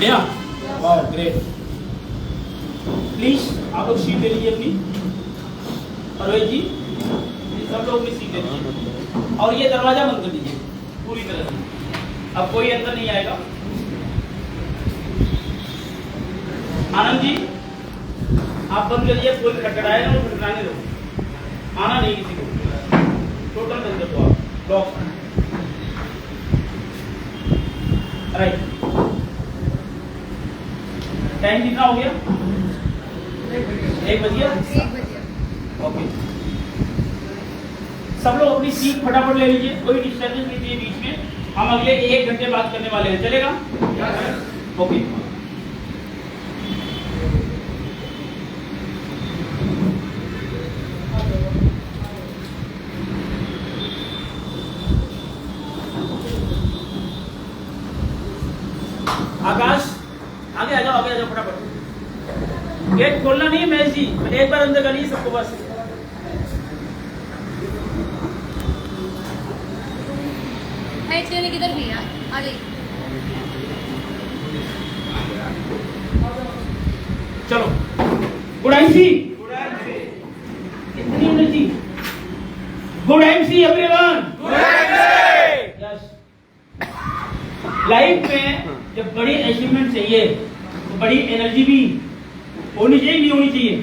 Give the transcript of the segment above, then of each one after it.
बढ़िया, वाह great. Please आप लोग सीट ले लीजिए अपनी, परवेज जी सब लोग अपनी सीट ले लीजिए और ये दरवाजा बंद कर दीजिए पूरी तरह से, अब कोई अंदर नहीं आएगा। आनंद जी आप बंद करिए, कोई खटखटाएगा और खटखटाने दो, आना नहीं किसी को, टोटल बंद कर दो आप लॉक। राइट, टाइम कितना हो गया? 1 बजे। ओके, सब लोग अपनी सीट फटाफट ले लीजिए, कोई डिस्टर्बेंस नहीं चाहिए बीच में, हम अगले 1 घंटे बात करने वाले हैं, चलेगा? ओके। आकाश आगे आ जाओ, आगे आ जाओ फटाफट, गेट खोलना नहीं है महेश जी, एक बार अंदर करिए सबको बस। किधर भी है, आ जाइए। चलो, गुड एमसी, इतनी energy, good MC everyone, good MC. Yes, life में जब बड़ी अचीवमेंट चाहिए तो बड़ी एनर्जी भी होनी चाहिए, नहीं होनी चाहिए?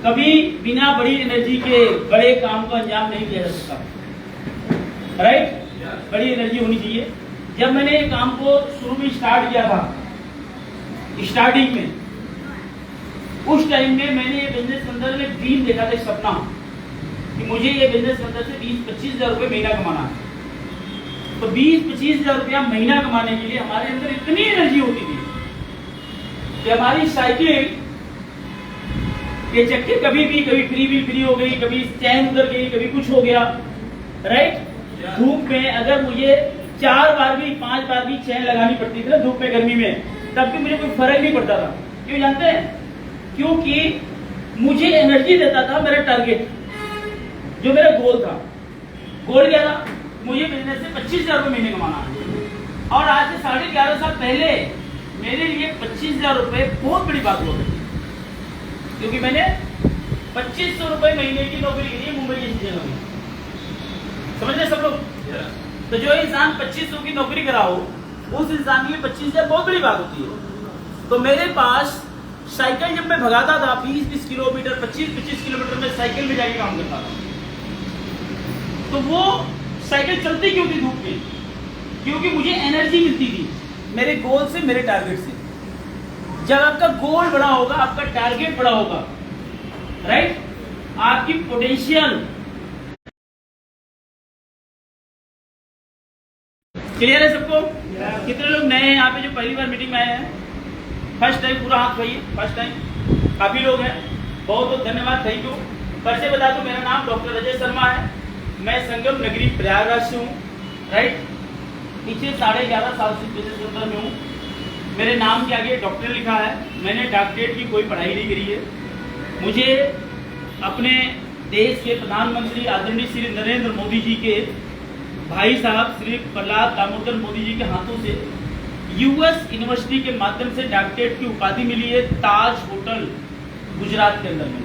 कभी बिना बड़ी एनर्जी के बड़े काम को अंजाम नहीं दिया जा सकता, राइट? बड़ी एनर्जी होनी चाहिए। जब मैंने ये काम को शुरू में स्टार्ट किया था, स्टार्टिंग में, उस टाइम में मैंने ये बिजनेस के अंदर में ड्रीम देखा था, सपना कि मुझे ये बिजनेस के अंदर से 20-25 हजार रुपए महीना कमाना है। तो 20-25 हजार रुपया महीना कमाने के लिए हमारे अंदर इतनी एनर्जी होती थी कि हमारी साइकिल के चक्के कभी फ्री हो गई, कभी चैन उतर गई, कभी कुछ हो गया, राइट? धूप में अगर मुझे 4 बार भी 5 बार भी चैन लगानी पड़ती थी ना धूप में, गर्मी में, तब भी मुझे कोई फर्क नहीं पड़ता था। क्यों जानते हैं? क्योंकि मुझे एनर्जी देता था मेरा टारगेट, जो मेरा गोल था। गोल क्या था? मुझे बिजनेस से 25 हजार रुपये महीने कमाना है। और आज से 11.5 साल पहले मेरे लिए 25 हजार रुपये बहुत बड़ी बात हो गई, क्योंकि मैंने 2500 रुपये महीने की नौकरी की है मुंबई जैसी जगह में, समझ रहे सब लोग? तो जो इंसान 2500 की नौकरी करा हो, उस इंसान के लिए 25 हजार बहुत बड़ी बात होती है। तो मेरे पास साइकिल जब मैं भगाता था 20-20 किलोमीटर, 25-25 किलोमीटर में साइकिल में जाके काम करता था, तो वो साइकिल चलती क्यों थी धूप में? क्योंकि मुझे एनर्जी मिलती थी मेरे गोल से, मेरे टारगेट से। जब आपका गोल बड़ा होगा, आपका टारगेट बड़ा होगा, राइट, आपकी पोटेंशियल क्लियर है सबको? कितने लोग नए हैं यहाँ पे जो पहली बार मीटिंग में आए हैं? फर्स्ट टाइम, पूरा हाथ उठाइए, फर्स्ट टाइम। काफी लोग हैं, बहुत बहुत धन्यवाद, थैंक यू। परिचय बता दूं, मेरा नाम डॉक्टर अजय शर्मा है, मैं संगम नगरी प्रयागराज से हूँ, राइट? पीछे 11.5 साल से बिजनेस सेक्टर में हूँ। मेरे नाम के आगे डॉक्टर लिखा है, मैंने डॉक्टरेट की कोई पढ़ाई नहीं करी है। मुझे अपने देश के प्रधानमंत्री आदरणीय श्री नरेंद्र मोदी जी के भाई साहब श्री प्रहलाद दामोदर मोदी जी के हाथों से यूएस यूनिवर्सिटी के माध्यम से डॉक्टरेट की उपाधि मिली है, ताज होटल गुजरात के अंदर में।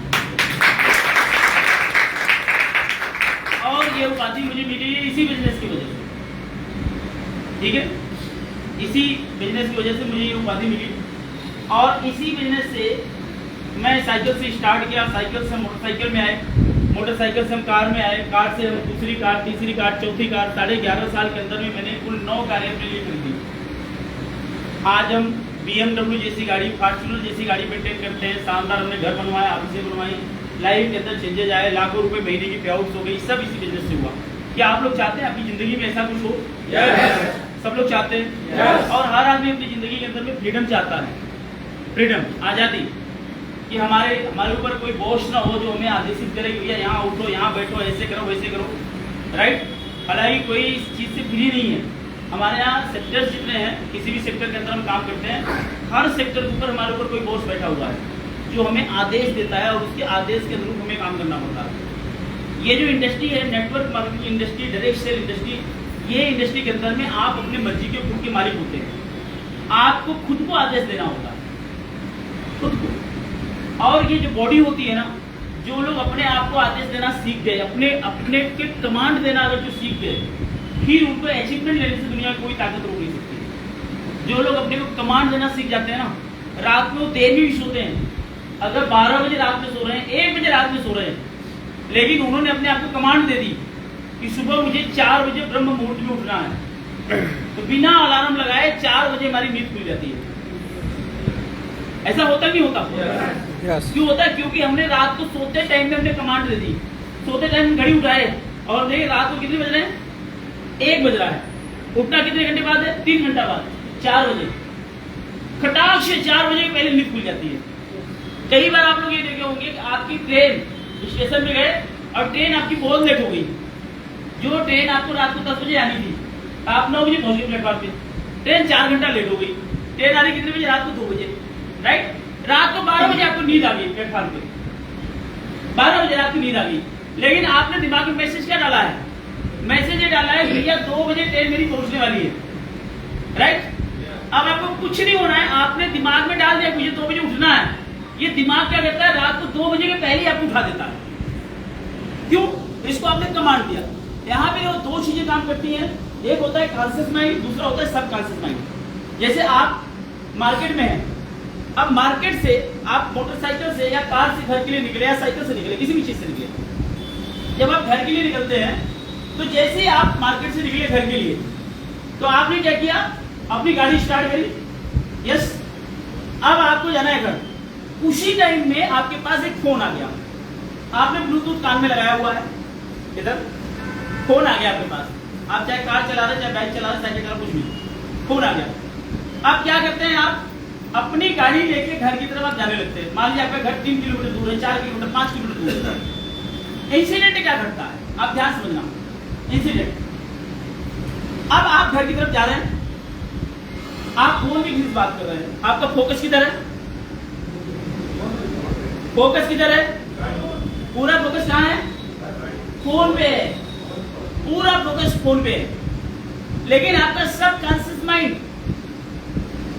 और ये उपाधि मुझे मिली है इसी बिजनेस की वजह से, ठीक है? इसी बिजनेस की वजह से मुझे ये उपाधि मिली। और इसी बिजनेस से मैं साइकिल से स्टार्ट किया, साइकिल से मोटरसाइकिल में आए, मोटरसाइकिल से हम कार में आए, कार से हम दूसरी कार, तीसरी कार, चौथी कार। 11.5 साल के अंदर में मैंने कुल 9 कारें अपने लिए खरीदी। आज हम BMW जैसी गाड़ी, फॉर्च्यूनर जैसी गाड़ी मेंटेन करते हैं, शानदार हमने घर बनवाए, ऑफिसें बनवाई, लाइफ के अंदर चेंजेज आए, लाखों रुपए महीने की पे आउट्स हो गई, सब इसी बिजनेस से हुआ। क्या आप लोग चाहते हैं आपकी जिंदगी में ऐसा कुछ हो? yes. सब लोग चाहते हैं yes. और हर आदमी अपनी जिंदगी के अंदर में फ्रीडम चाहता है, फ्रीडम, आजादी, कि हमारे ऊपर कोई बोझ ना हो जो हमें आदेशित करे कि भैया यहाँ उठो, यहाँ बैठो, ऐसे करो, वैसे करो, राइट? हालांकि कोई इस चीज़ से फ्री नहीं है। हमारे यहाँ सेक्टर्स जितने हैं, किसी भी सेक्टर के अंदर हम काम करते हैं, हर सेक्टर के ऊपर हमारे ऊपर कोई बॉस बैठा हुआ है जो हमें आदेश देता है और उसके आदेश के अनुरूप हमें काम करना पड़ता है। ये जो इंडस्ट्री है, network marketing industry, direct sell industry, ये इंडस्ट्री के अंदर में आप अपनी मर्जी के खुद के मालिक होते हैं। आपको खुद को आदेश देना होता है, खुद को। और ये जो बॉडी होती है ना, जो लोग अपने आप को आदेश देना सीख गए, अपने अपने के कमांड देना अगर जो सीख गए, फिर उनको अचीवमेंट लेने से दुनिया में कोई ताकत रोक नहीं सकती। जो लोग अपने को कमांड देना सीख जाते हैं ना, रात में वो देर में भी सोते हैं। अगर 12 बजे रात में सो रहे हैं, 1 बजे रात में सो रहे हैं, लेकिन उन्होंने अपने आप को कमांड दे दी कि सुबह मुझे 4 बजे ब्रह्म मुहूर्त में उठना है, तो बिना अलार्म लगाए 4 बजे हमारी नींद खुल जाती है। ऐसा होता नहीं होता? yes. क्यों होता है? क्योंकि हमने रात को सोते टाइम में हमने कमांड दे दी, सोते टाइम घड़ी उठाए और देखिए रात को कितने बज रहे हैं, 1 बज रहा है। उठना कितने घंटे बाद है? 3 घंटा बाद, 4 बजे। खटाक से 4 बजे पहले नींद खुल जाती है। कई बार आप लोग ये देखे होंगे कि आपकी ट्रेन स्टेशन पे गए और ट्रेन आपकी बहुत लेट हो गई। जो ट्रेन आपको रात को 10 बजे आनी थी, आप 9 बजे पहुंचे प्लेटफॉर्म पे, ट्रेन 4 घंटा लेट हो गई। ट्रेन आ रही कितने बजे? रात को 2 बजे, राइट? रात को 12 बजे आपको नींद आ गई प्लेटफॉर्म पे, 12 बजे रात को नींद आ गई। लेकिन आपने दिमाग में मैसेज क्या डाला है? मैसेज ये डाला है, भैया 2 बजे ट्रेन मेरी पहुंचने वाली है, राइट? अब आपको कुछ नहीं होना है, आपने दिमाग में डाल दिया मुझे 2 बजे उठना है। ये दिमाग क्या करता है? रात को 2 बजे के पहले ही आपको उठा देता है। क्यों? इसको आपने कमांड दिया। यहाँ पे वो 2 चीजें काम करती हैं, एक होता है कॉन्शियस माइंड, दूसरा होता है सब कॉन्शियस माइंड। जैसे आप मार्केट में हैं, अब मार्केट से आप मोटरसाइकिल से या कार से घर के लिए निकले या साइकिल से निकले, किसी भी चीज से निकले। जब आप घर के लिए निकलते हैं तो जैसे ही आप मार्केट से निकले घर के लिए, तो आपने क्या किया? अपनी गाड़ी स्टार्ट करी, यस। अब आपको जाना है घर। उसी टाइम में आपके पास एक फोन आ गया, आपने ब्लूटूथ कान में लगाया हुआ है, इधर फोन आ गया आपके पास। आप चाहे कार चला रहे, चाहे बाइक चला रहे, साइकिल चला रहे, कुछ भी, फोन आ गया। आप क्या करते हैं? आप अपनी गाड़ी लेके घर की तरफ आप जाने लगते हैं। मान लीजिए आपका घर 3 किलोमीटर दूर है, 4 किलोमीटर, 5 किलोमीटर दूर है। इंसिडेंट क्या घटता है? आप ध्यान समझना, इंसिडेंट। अब आप घर की तरफ जा रहे हैं, आप फोन की किसी बात कर रहे हैं, आपका फोकस किधर है? फोकस किधर है? पूरा फोकस कहाँ है? फोन पे है, पूरा फोकस फोन पे है। लेकिन आपका सब कॉन्शियस माइंड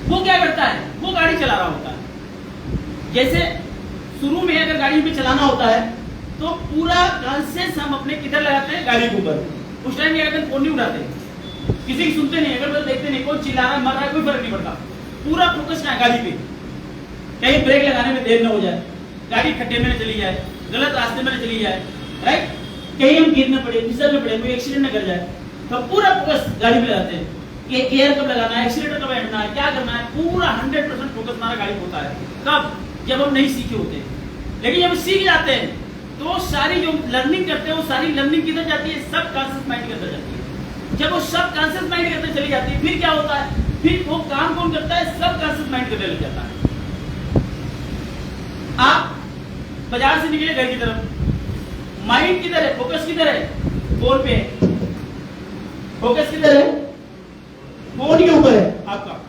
वो क्या करता है? वो गाड़ी चला रहा होता है। जैसे शुरू में अगर गाड़ी में चलाना होता है तो पूरा कॉन्शियस हम अपने किधर लगाते हैं? गाड़ी के ऊपर। उस टाइम क्या करते हैं? फोन नहीं उठाते, किसी की सुनते नहीं, अगर देखते नहीं, कोई चिल्ला रहा है, मर रहा है, कोई फर्क नहीं पड़ता। पूरा फोकस क्या है? गाड़ी पे। कहीं ब्रेक लगाने में देर न हो जाए, गाड़ी खड्डे में न चली जाए, गलत रास्ते में न चली जाए, राइट? कहीं हम गिरने पड़े, फिसलने पड़े, कोई एक्सीडेंट न कर जाए, तो पूरा फोकस गाड़ी में लगाते हैं। ये गियर कब लगाना है, एक्सीलेटर कब हटना है, क्या करना है, पूरा 100% फोकस हमारा गाड़ी में होता है। कब? जब हम नहीं सीखे होते। लेकिन जब सीख जाते हैं तो सारी जो लर्निंग करते हैं वो सारी लर्निंग किधर जाती है? सब कॉन्शियस माइंड के अंदर जाती है। जब वो सब कॉन्शियस माइंड के अंदर चली जाती है, फिर क्या होता है? फिर वो काम कौन करता है? सब कॉन्शियस माइंड करने लग जाता है। आप बाजार से निकले घर की तरफ, माइंड किधर है? फोकस किधर है? फोन पे। फोकस किधर है? फोन के ऊपर है आपका।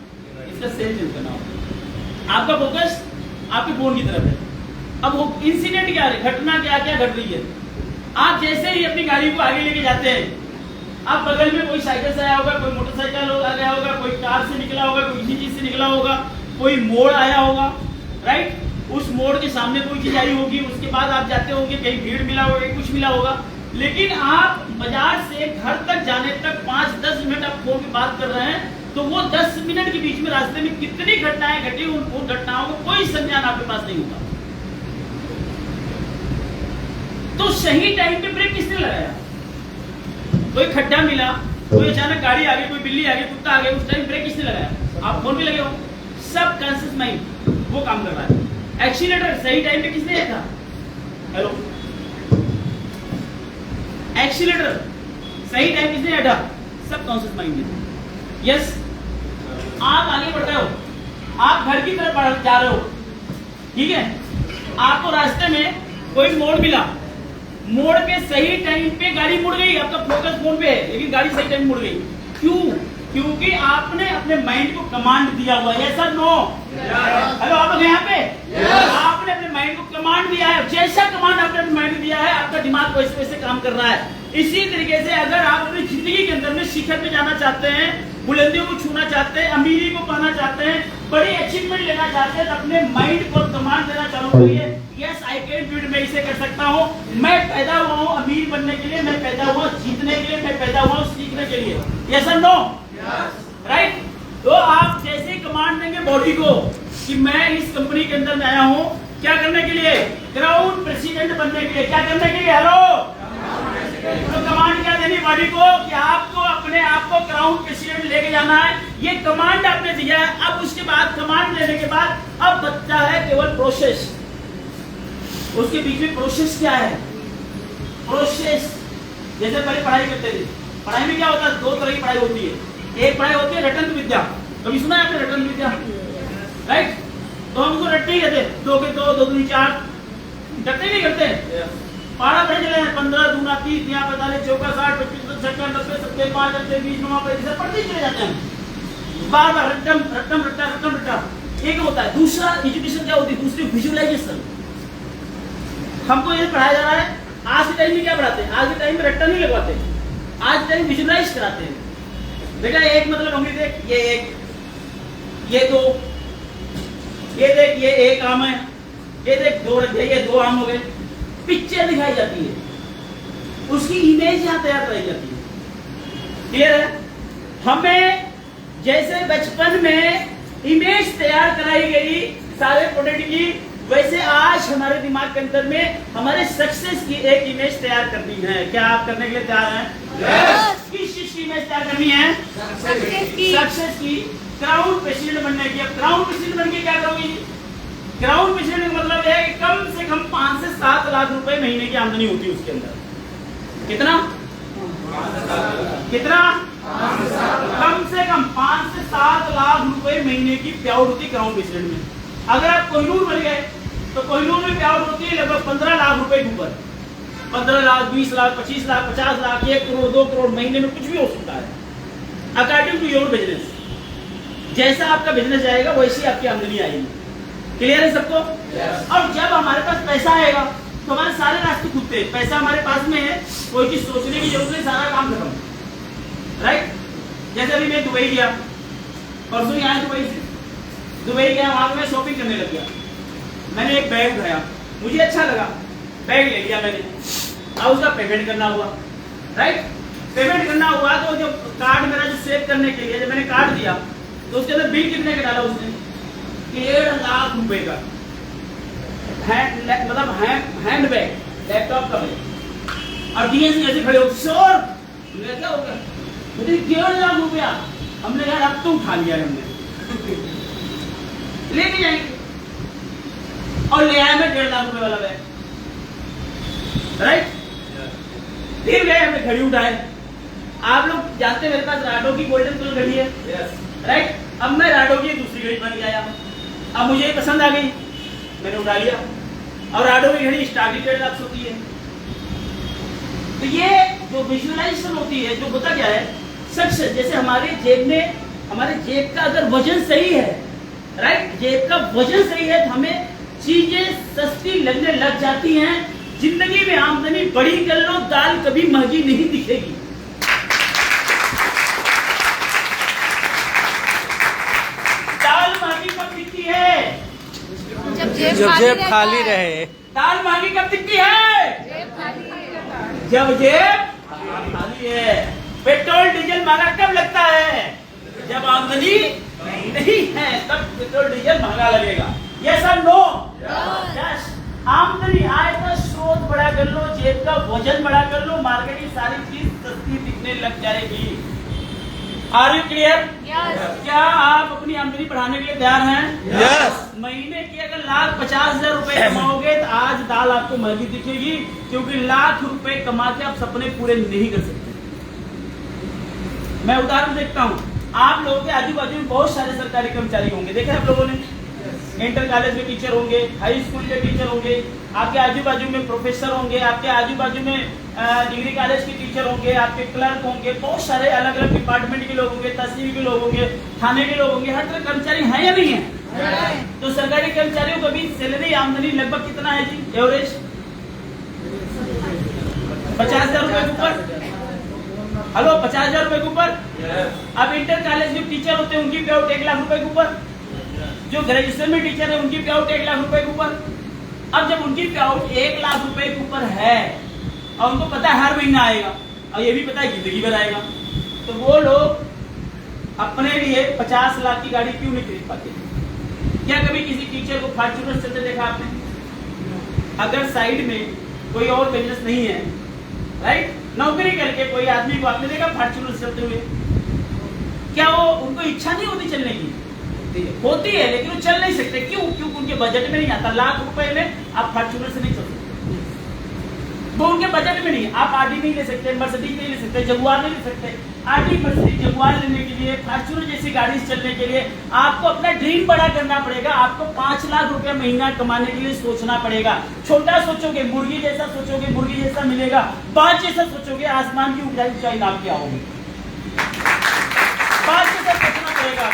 इसका सेल चेंज करना होगा। आपका फोकस आपके फोन की तरफ है। अब वो इंसिडेंट क्या है? घटना क्या क्या घट रही है? आप जैसे ही अपनी गाड़ी को आगे लेके जाते हैं, आप बगल में कोई साइकिल से आया होगा, कोई मोटरसाइकिल आ गया होगा, कोई कार से निकला होगा, कोई किसी चीज से निकला होगा, कोई मोड़ आया होगा, राइट? उस मोड़ के सामने कोई चीज आई होगी, उसके बाद आप जाते होंगे, कहीं भीड़ मिला होगा, कुछ मिला होगा। लेकिन आप बाजार से घर तक जाने तक 5-10 मिनट आप फोन पे बात कर रहे हैं, तो वो 10 मिनट के बीच में रास्ते में कितनी घटनाएं घटी, उन घटनाओं को कोई संज्ञान आपके पास नहीं होगा। तो सही टाइम पे ब्रेक किसने लगाया? कोई खड्डा मिला, कोई अचानक गाड़ी आ गई, कोई बिल्ली आ गई, कुत्ता आ गया, उस टाइम ब्रेक किसने लगाया? आप फोन पे लगे हो। सब कॉन्शियस माइंड वो काम कर रहा है। एक्सीलेटर सही टाइम पे किसने था? हेलो, एक्सीलेटर सही टाइम किसने हटा? सब कॉन्शियस माइंड में। यस, आप आगे बढ़ रहे हो, आप घर की तरफ जा रहे हो, ठीक है? आपको रास्ते में कोई मोड़ मिला, मोड़ पे सही टाइम पे गाड़ी मुड़ गई, आपका फोकस फोन पे है, लेकिन गाड़ी सही टाइम मुड़ गई। क्यों? क्योंकि आपने अपने माइंड को कमांड दिया हुआ है। Sir no? हेलो, आप लोग यहाँ पे? आपने अपने माइंड को कमांड दिया है। जैसा कमांड आपने अपने माइंड को दिया है, आपका दिमाग वैसे वैसे काम कर रहा है। इसी तरीके से अगर आप अपनी जिंदगी के अंदर में शिखर पे जाना चाहते हैं बुलंदियों को छूना चाहते हैं, अमीरी को पाना चाहते हैं, बड़ी अचीवमेंट लेना चाहते हैं, तो अपने माइंड को कमांड देना चालू करिए। Yes I can do it, मैं इसे कर सकता हूँ। मैं पैदा हुआ हूँ अमीर बनने के लिए, मैं पैदा हुआ जीतने के लिए, मैं पैदा हुआ सीखने के लिए। यस और नो? राइट। तो आप जैसे कमांड देंगे बॉडी को कि मैं इस कंपनी के अंदर में आया हूँ क्या करने के लिए? क्राउन प्रेसिडेंट बनने के लिए। क्या करने के लिए? हेलो। तो कमांड क्या देनी बॉडी को कि आपको अपने आप को क्राउन प्रेसिडेंट लेके जाना है। ये कमांड आपने दिया है। अब उसके बाद कमांड देने के बाद अब बचता है केवल प्रोसेस। उसके बीच में प्रोसेस क्या है? प्रोसेस जैसे पहले पढ़ाई करते थे, पढ़ाई में क्या होता है? दो तरह की पढ़ाई होती है। एक पढ़ाई होती है रटन विद्या। कभी सुना है आपने रटन विद्या? राइट। तो हम उसको रटते ही रहते, 2 के 2, 2 दूनी 4, रटते नहीं करते। पारा पढ़ चले 15 दूना 30, 45, 44, 60, 25, 56, 90, 70, 5, 20, 9, 35 पढ़ते चले जाते हैं। बार बार रटम रटम रट्टा रटम रट्टा। एक होता है। दूसरा एजुकेशन क्या होती है? दूसरी विजुअलाइजेशन। हमको ये पढ़ाया जा रहा है। आज के टाइम में क्या पढ़ाते हैं? आज के टाइम में रट्टा नहीं लगवाते, आज के टाइम विजुअलाइज कराते हैं। बेटा एक मतलब होंगे, देख ये एक, ये दो, ये देख ये एक आम है, ये देख 2 रख दिए, ये 2 आम हो गए। पिक्चर दिखाई जाती है, उसकी इमेज यहाँ तैयार कराई जाती है। क्लियर है? हमें जैसे बचपन में इमेज तैयार कराई गई सारे प्रोडक्ट की, वैसे आज हमारे दिमाग के अंदर में हमारे सक्सेस की एक इमेज तैयार करनी है। क्या आप करने के लिए तैयार हैं? yes. किस चीज की इमेज तैयार करनी है? सक्सेस की। क्राउन प्रेसिडेंट बनने की। अब क्राउन प्रेसिडेंट बनने की क्या करोगी? क्राउन प्रेसिडेंट का मतलब है कि कम से कम 5 से 7 लाख रुपए महीने की आमदनी होती है उसके अंदर। कितना? कितना? कम से कम 5 से 7 लाख रुपए महीने की पेआउट होती है क्राउन प्रेसिडेंट में। अगर आप कोहिनूर बन गए तो कोहिनूर में पेआउट होती है लगभग 15 लाख रुपए के ऊपर। 15 लाख, 20 लाख, 25 लाख, 50 लाख, 1 करोड़, 2 करोड़ महीने में कुछ भी हो सकता है अकॉर्डिंग टू योर बिजनेस। जैसा आपका बिजनेस जाएगा वैसी आपकी आमदनी आएगी। क्लियर है सबको? yes. और जब हमारे पास पैसा आएगा तो हमारे सारे रास्ते खुलते हैं। पैसा हमारे पास में है, कोई चीज सोचने की जरूरत नहीं, सारा काम खत्म। राइट। जैसे अभी मैं दुबई गया, परसों ही आया दुबई गया, वहां मैं शॉपिंग करने लग गया। मैंने एक बैग उठाया, मुझे अच्छा लगा, बैग ले लिया मैंने। अब उसका पेमेंट करना हुआ। राइट। पेमेंट करना हुआ तो जो कार्ड मेरा जो सेव करने के लिए जब मैंने कार्ड दिया तो उसके अंदर बिल कितने का डाला उसने? 1.5 लाख रुपए का मतलब हैंड बैग, लैपटॉप का बैग। और डीएस ऐसे खड़े हो, सर क्या हो गया? मुझे 1.5 लाख रुपया। हमने कहा अब तो उठा लिया हमने, लेके जाएंगे। और ले आया मैं 1.5 लाख रुपए वाला बैग। राइट। फिर गए, हमने घड़ी उठाए। आप लोग जानते हैं मेरे पास राडो की गोल्डन कलर घड़ी है। राइट। अब मैं राडो की दूसरी घड़ी बन गया। अब मुझे ये पसंद आ गई, मैंने उठा लिया। और राडो की घड़ी स्टार्टिंग 1.5 लाख होती है। तो ये जो विजुअलाइजेशन होती है, जो होता क्या है, सक्सेस। जैसे हमारे जेब में, हमारे जेब का अगर वजन सही है, राइट, जेब का वजन सही है तो हमें चीजें सस्ती लगने लग जाती हैं। जिंदगी में आमदनी बड़ी कर लो, दाल कभी महंगी नहीं दिखेगी। दाल महंगी कब दिखती है? जब जेब खाली रहे। दाल महंगी कब दिखती है? जब जेब खाली है। पेट्रोल डीजल महंगा कब लगता है? जब आमदनी नहीं है, तब पेट्रोल डीजल महंगा लगेगा। यस और नो? यस। आमदनी आए तो स्रोत बड़ा कर लो, जेब का वजन बड़ा कर लो, मार्केट की सारी चीज सस्ती दिखने लग जाएगी। Are you clear? क्या आप अपनी आमदनी बढ़ाने के लिए तैयार हैं? यस। महीने की अगर 1,50,000 रुपए कमाओगे तो आज दाल आपको महंगी दिखेगी, क्योंकि लाख रुपए कमा के आप सपने पूरे नहीं कर सकते। मैं उदाहरण देखता हूँ, आप लोगों के आजू बाजू में बहुत सारे सरकारी कर्मचारी होंगे, देखे आप लोगों ने। इंटर कॉलेज के टीचर होंगे, हाई स्कूल के टीचर होंगे, आपके आजू बाजू में प्रोफेसर होंगे, आपके आजू बाजू में डिग्री कॉलेज के टीचर होंगे, आपके क्लर्क होंगे, बहुत सारे अलग अलग डिपार्टमेंट के लोग होंगे, तहसील के लोग होंगे, थाने के लोग होंगे। हर तरह कर्मचारी है या नहीं है? तो सरकारी कर्मचारियों का भी सैलरी आमदनी लगभग कितना है जी? एवरेज 50,000 रुपए के ऊपर। हेलो 50,000 रुपए के ऊपर। अब इंटर कॉलेज जो टीचर होते हैं उनकी पे आउट 1 लाख रुपए के ऊपर। जो ग्रेजुएशन में टीचर है उनकी पे आउट 1 लाख रुपए के ऊपर। अब जब उनकी पे आउट 1 लाख रुपए के ऊपर है और उनको पता है हर महीना आएगा और ये भी पता है जिंदगी भर आएगा, तो वो लोग अपने लिए 50 लाख की गाड़ी क्यों नहीं खरीद पाते? क्या कभी किसी टीचर को फॉर्च्यूनर चलते देखा आपने? अगर साइड में कोई और बिजनेस नहीं है, राइट, नौकरी करके कोई आदमी को आपने देखा फॉर्च्यूनर चलते हुए? क्या वो उनको इच्छा नहीं होती चलने की? होती है, लेकिन वो चल नहीं सकते। क्यों? क्योंकि उनके बजट में नहीं आता। लाख रुपए में आप फॉर्च्यूनर से नहीं चल सकते, वो उनके बजट में नहीं। आप आरडी नहीं ले सकते, मर्सिडीज नहीं ले सकते, जगुआर नहीं ले सकते। आरडी, मर्सिडीज, जगुआर लेने के लिए, फॉर्च्यूनर जैसी गाड़ी चलने के लिए आपको अपना ड्रीम बड़ा करना पड़ेगा। आपको 5 लाख रुपए महीना कमाने के लिए सोचना पड़ेगा। छोटा सोचोगे मुर्गी जैसा सोचोगे, मुर्गी जैसा मिलेगा। बाज जैसा सोचोगे, आसमान की ऊंचाई नाप के आओगे। बाज जैसा सोचना पड़ेगा।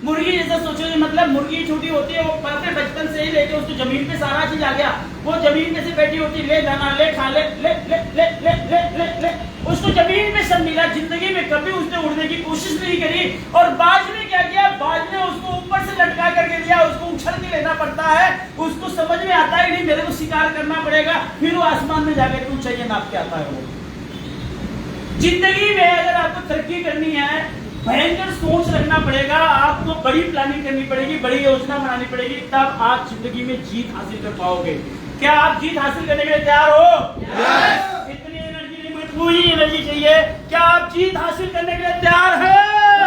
मुर्गी जैसा सोचोगे, मतलब मुर्गी छोटी होती है, वो अपने बचपन से ही लेके उसको जमीन पे सारा चीज आ गया। वो जमीन में से बैठी होती, ले दाना, ले खा, ले ले ले ले ले ले ले ले, उसको जमीन में सब मिला। जिंदगी में कभी उसने उड़ने की कोशिश नहीं करी। और बाज ने क्या किया? बाज ने उसको ऊपर से लटका करके दिया। उसको उछल के लेना पड़ता है। उसको समझ में आता है नहीं मेरे को शिकार करना पड़ेगा, फिर वो आसमान में जाकर ऊंचाई नाप के आता है। वो जिंदगी में अगर आपको तरक्की करनी है, भयंकर सोच रखना पड़ेगा, आपको बड़ी प्लानिंग करनी पड़ेगी, बड़ी योजना बनानी पड़ेगी, तब आप जिंदगी में जीत हासिल कर पाओगे। क्या आप जीत हासिल करने के लिए तैयार हो? yes! इतनी एनर्जी नहीं, पूरी एनर्जी चाहिए। क्या आप जीत हासिल करने के लिए तैयार हैं?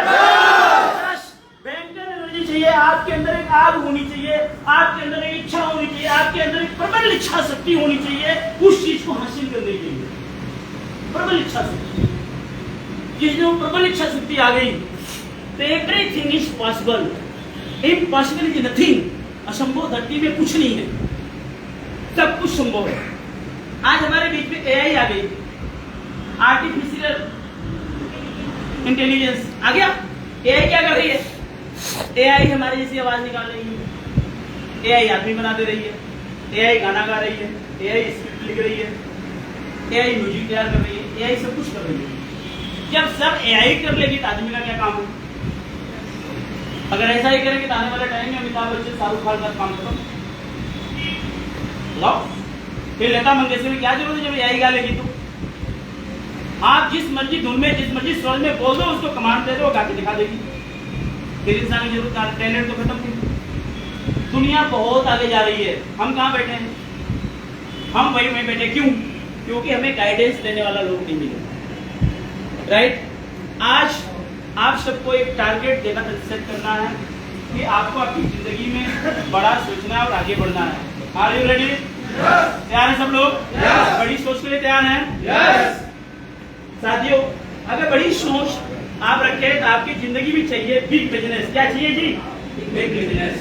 yes! भयंकर एनर्जी चाहिए। आपके अंदर एक आग होनी चाहिए, आपके अंदर एक इच्छा होनी चाहिए, आपके अंदर एक प्रबल इच्छा शक्ति होनी चाहिए उस चीज को हासिल करने के लिए। प्रबल इच्छा शक्ति, जिसमें प्रबल इच्छा शक्ति आ गई तो everything is possible. Impossible is nothing. असंभव धरती में कुछ नहीं है, सब कुछ संभव है। आज हमारे बीच में एआई आ गई, आर्टिफिशियल इंटेलिजेंस आ गया। एआई क्या कर रही है? एआई हमारी जैसी आवाज निकाल रही है, एआई आदमी बना दे रही है, एआई गाना गा रही है, एआई स्क्रिप्ट लिख रही है, एआई म्यूजिक तैयार कर रही है, एआई सब कुछ कर रही है। जब सब एआई कर लेगी तो आदमी का क्या काम है? अगर ऐसा ही करेंगे तो आने वाला टाइम में अमिताभ बच्चन, शाहरुख खान का काम करो, फिर लता मंगेशकर की क्या जरूरत है जब एआई गा लेगी? तो आप जिस मर्जी धुन में, जिस मर्जी स्वर में बोल दो, उसको कमांड दे दो, गा के दिखा देगी। फिर इंसान की जरूरत, टैलेंट तो खत्म थी। दुनिया बहुत आगे जा रही है, हम कहाँ बैठे हैं? हम वहीं बैठे। क्यों? क्योंकि हमें गाइडेंस देने वाला लोग नहीं मिले, राइट? आज आप सबको एक टारगेट देना, सेट करना है कि आपको अपनी जिंदगी में बड़ा सोचना है और आगे बढ़ना है। Are you ready? तैयार हैं सब लोग? बड़ी सोच के लिए तैयार हैं? साथियों, अगर बड़ी सोच आप रखें तो आपकी जिंदगी में चाहिए बिग बिजनेस। क्या चाहिए जी? Big business.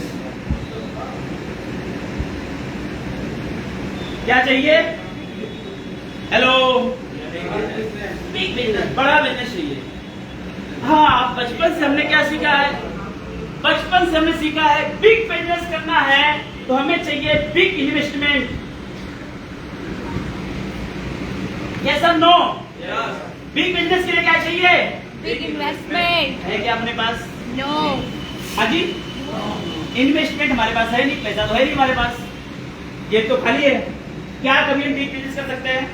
क्या चाहिए? हेलो, बिग बिजनेस, बड़ा बिजनेस चाहिए। हाँ, बचपन से हमने क्या सीखा है? बचपन से हमने सीखा है बिग बिजनेस करना है तो हमें चाहिए बिग इन्वेस्टमेंट। यस और नो? बिग बिजनेस के लिए क्या चाहिए? बिग इन्वेस्टमेंट है क्या अपने पास? नो। हाँ जी, इन्वेस्टमेंट हमारे पास है नहीं, पैसा तो है नहीं हमारे पास, ये तो खाली है। क्या कभी हम बिग बिजनेस कर सकते हैं?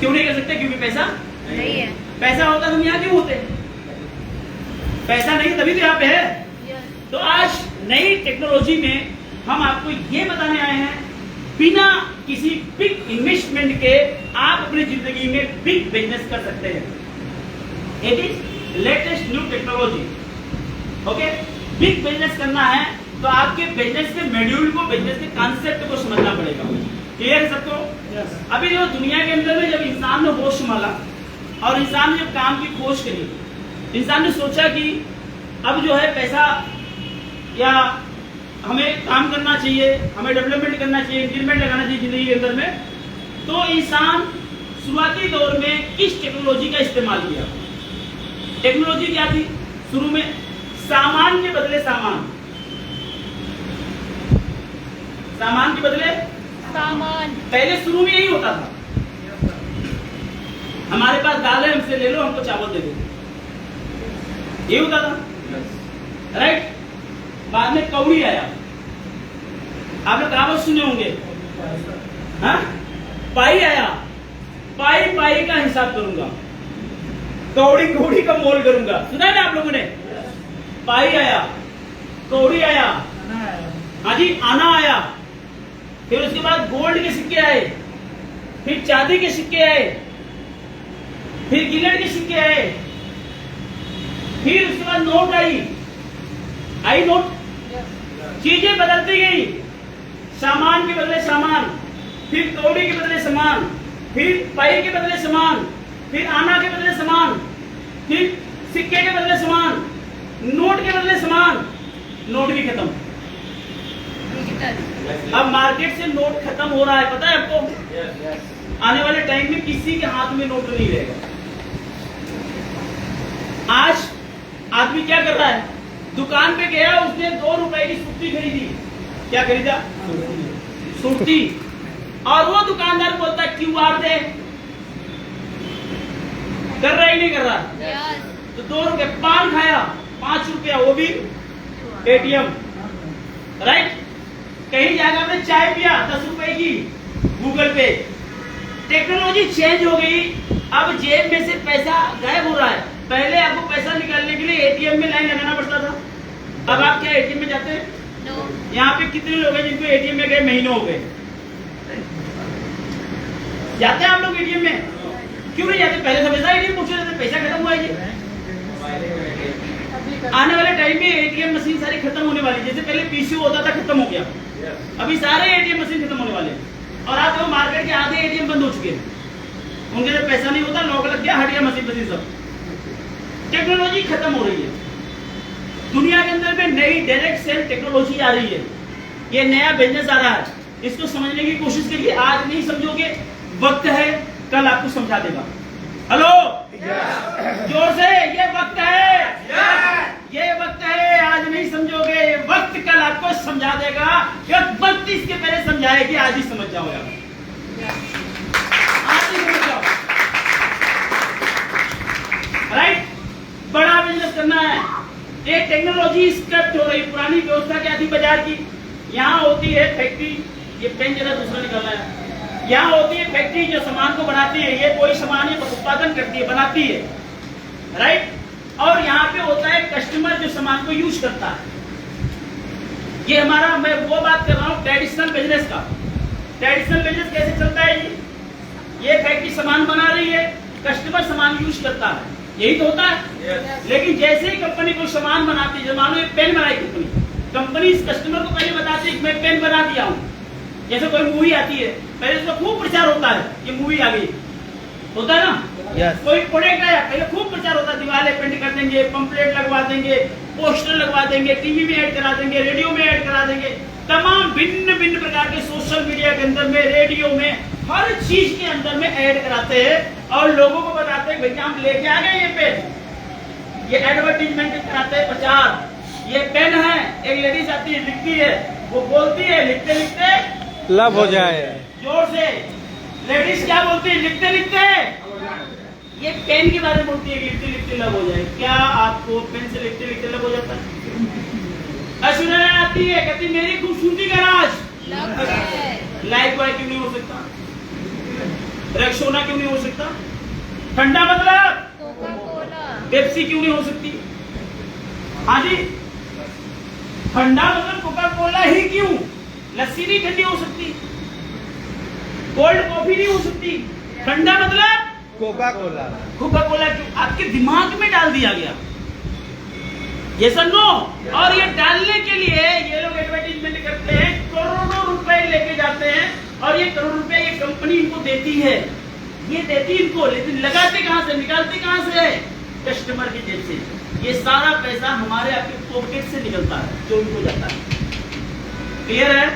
क्यों नहीं कर सकते? क्योंकि पैसा नहीं है। पैसा होता तो हम यहाँ क्यों होते? पैसा नहीं तभी तो यहाँ पे है। तो आज नई टेक्नोलॉजी में हम आपको ये बताने आए हैं, बिना किसी बिग इन्वेस्टमेंट के आप अपनी जिंदगी में बिग बिजनेस कर सकते हैं। It is latest new technology. Okay, big business करना है तो आपके बिजनेस के मॉड्यूल को, बिजनेस के कॉन्सेप्ट को समझना पड़ेगा। क्लियर है सबको? अभी जो दुनिया के अंदर में जब इंसान ने होश संभाला और इंसान ने जब काम की खोज करी, इंसान ने सोचा कि अब जो है पैसा या हमें काम करना चाहिए, हमें डेवलपमेंट करना चाहिए, इंक्रीमेंट लगाना चाहिए जिंदगी के अंदर में, तो इंसान शुरुआती दौर में किस टेक्नोलॉजी का इस्तेमाल किया? टेक्नोलॉजी क्या थी शुरू में? सामान के बदले सामान, सामान के बदले सामान। पहले शुरू में यही होता था। हमारे पास दाल है, हमसे ले लो, हमको चावल दे दो। ये होता था, राइट। बाद में कौड़ी आया, आपने कहावत सुने होंगे, हाँ? पाई आया, पाई पाई का हिसाब करूंगा, कौड़ी कौड़ी का मोल करूंगा। सुना है ना आप लोगों ने? पाई आया, कौड़ी आया, हाँ जी, आना आया। फिर उसके बाद गोल्ड के सिक्के आए, फिर चांदी के सिक्के आए, फिर गिलट के सिक्के आए, फिर उसके बाद नोट आई नोट। चीजें बदलती गई, सामान के बदले सामान, फिर कौड़ी के बदले सामान, फिर पाई के बदले सामान, फिर आना के बदले सामान, फिर सिक्के के बदले सामान, नोट के बदले सामान। नोट भी खत्म। अब मार्केट से नोट खत्म हो रहा है, पता है आपको? आने वाले टाइम में किसी के हाथ में नोट नहीं रहेगा। आज आदमी क्या कर रहा है? दुकान पे गया, उसने 2 रुपए की सुट्टी खरीदी। क्या खरीदा? सुट्टी। और वो दुकानदार बोलता है QR दे। कर रहा ही नहीं कर रहा? तो 2 रुपए। पान खाया, 5 रुपया, वो भी ATM, राइट। कहीं जाकर आपने चाय पिया, 10 रुपए की, गूगल पे। टेक्नोलॉजी चेंज हो गई, अब जेब में से पैसा गायब हो रहा है। पहले आपको पैसा निकालने के लिए ATM में लाइन लगाना पड़ता था। अब आप क्या ATM में जाते हैं? यहाँ पे कितने लोग हैं जिनको ATM में गए महीनों हो गए? जाते हैं आप लोग ATM में? क्यों नहीं जाते? पहले हमेशा ATM पूछे जाते, पैसा खत्म हुआ है जी। आने वाले टाइम में ATM मशीन सारी खत्म होने वाली। जैसे पहले PCO होता था, खत्म हो गया, अभी सारे ATM मशीन खत्म होने वाले हैं। और आज वो मार्केट के आधे ATM बंद हो चुके हैं, उनके जब पैसा नहीं होता, लॉक लग गया, हट गया मशीन सब। टेक्नोलॉजी खत्म हो रही है। दुनिया के अंदर में नई डायरेक्ट सेल टेक्नोलॉजी आ रही है, ये नया बिजनेस आ रहा है। इसको समझने की कोशिश करिए। आज नहीं समझोगे, वक्त है, कल आपको समझा देगा। हेलो, जोर से, ये वक्त है, ये वक्त है। आज नहीं समझोगे, ये वक्त कल आपको समझा देगा। ये वक्त इसके पहले समझाए कि आज ही समझ जाओ यार, आज ही समझ जाओ, राइट। बड़ा बिजनेस करना है। ये टेक्नोलॉजी स्कैप्ट हो रही। पुरानी व्यवस्था क्या थी बाजार की? यहाँ होती है फैक्ट्री, ये पेन जरा दूसरा निकालना है। यहाँ होती है फैक्ट्री जो सामान को बनाती है, ये कोई सामान ये उत्पादन करती है, बनाती है, राइट। और यहाँ पे होता है कस्टमर जो सामान को यूज करता है। ये हमारा, मैं वो बात कर रहा हूँ ट्रेडिशनल बिजनेस का। ट्रेडिशनल बिजनेस कैसे चलता है जी? ये फैक्ट्री सामान बना रही है, कस्टमर सामान यूज करता है, यही तो होता है। लेकिन जैसे ही कंपनी कोई सामान बनाती है, मान लो एक पेन बनाई कंपनी इस कस्टमर को पहले बताती है मैं पेन बना दिया हूँ। जैसे कोई मूवी आती है, पहले उसका खूब प्रचार होता है, ये मूवी आ गई, होता है ना। कोई प्रोडक्ट आया, पहले खूब प्रचार होता है, दीवारें पेंट कर देंगे, पंपलेट लगवा देंगे, पोस्टर लगवा देंगे, टीवी में ऐड करा देंगे, रेडियो में ऐड करा देंगे, तमाम भिन्न भिन्न प्रकार के सोशल मीडिया के अंदर में, रेडियो में, हर चीज के अंदर में ऐड कराते हैं और लोगों को बताते हैं भैया हम लेके आ गए ये पेन। ये एडवर्टीजमेंट कराते हैं, प्रचार। ये पेन है, एक लेडीज आती है, लिखती है, वो बोलती है लिखते लिखते लव हो जाए। जोर से, लेडीज क्या बोलती है? लिखते लिखते ये पेन के बारे में बोलती है, लिखते लिखते लव हो जाए। क्या आपको पेन से लिखते लिखते लव हो जाता है? सुनने आती है, कहती मेरी खूबसूरती का राज लाइफ बॉय क्यों नहीं हो सकता? रेक्सोना क्यों नहीं हो सकता? ठंडा मतलब पेप्सी क्यों नहीं हो सकती? हाँ जी, ठंडा मतलब कोका कोला ही क्यों? लस्सी नहीं ठंडी हो सकती, कोल्ड कॉफी नहीं हो सकती, ठंडा मतलब कोका कोला। कोका कोला क्यों? आपके दिमाग में डाल दिया गया, ये समझो। और ये डालने के लिए ये लोग एडवर्टीजमेंट करते हैं, करोड़ों रुपए लेके जाते हैं और ये करोड़ रुपए ये कंपनी इनको देती है, ये देती इनको, लेकिन लगाते कहां से, निकालते कहां से? कस्टमर की जेब से। ये सारा पैसा हमारे आपके पॉकेट से निकलता है, जो इनको जाता है। क्लियर है?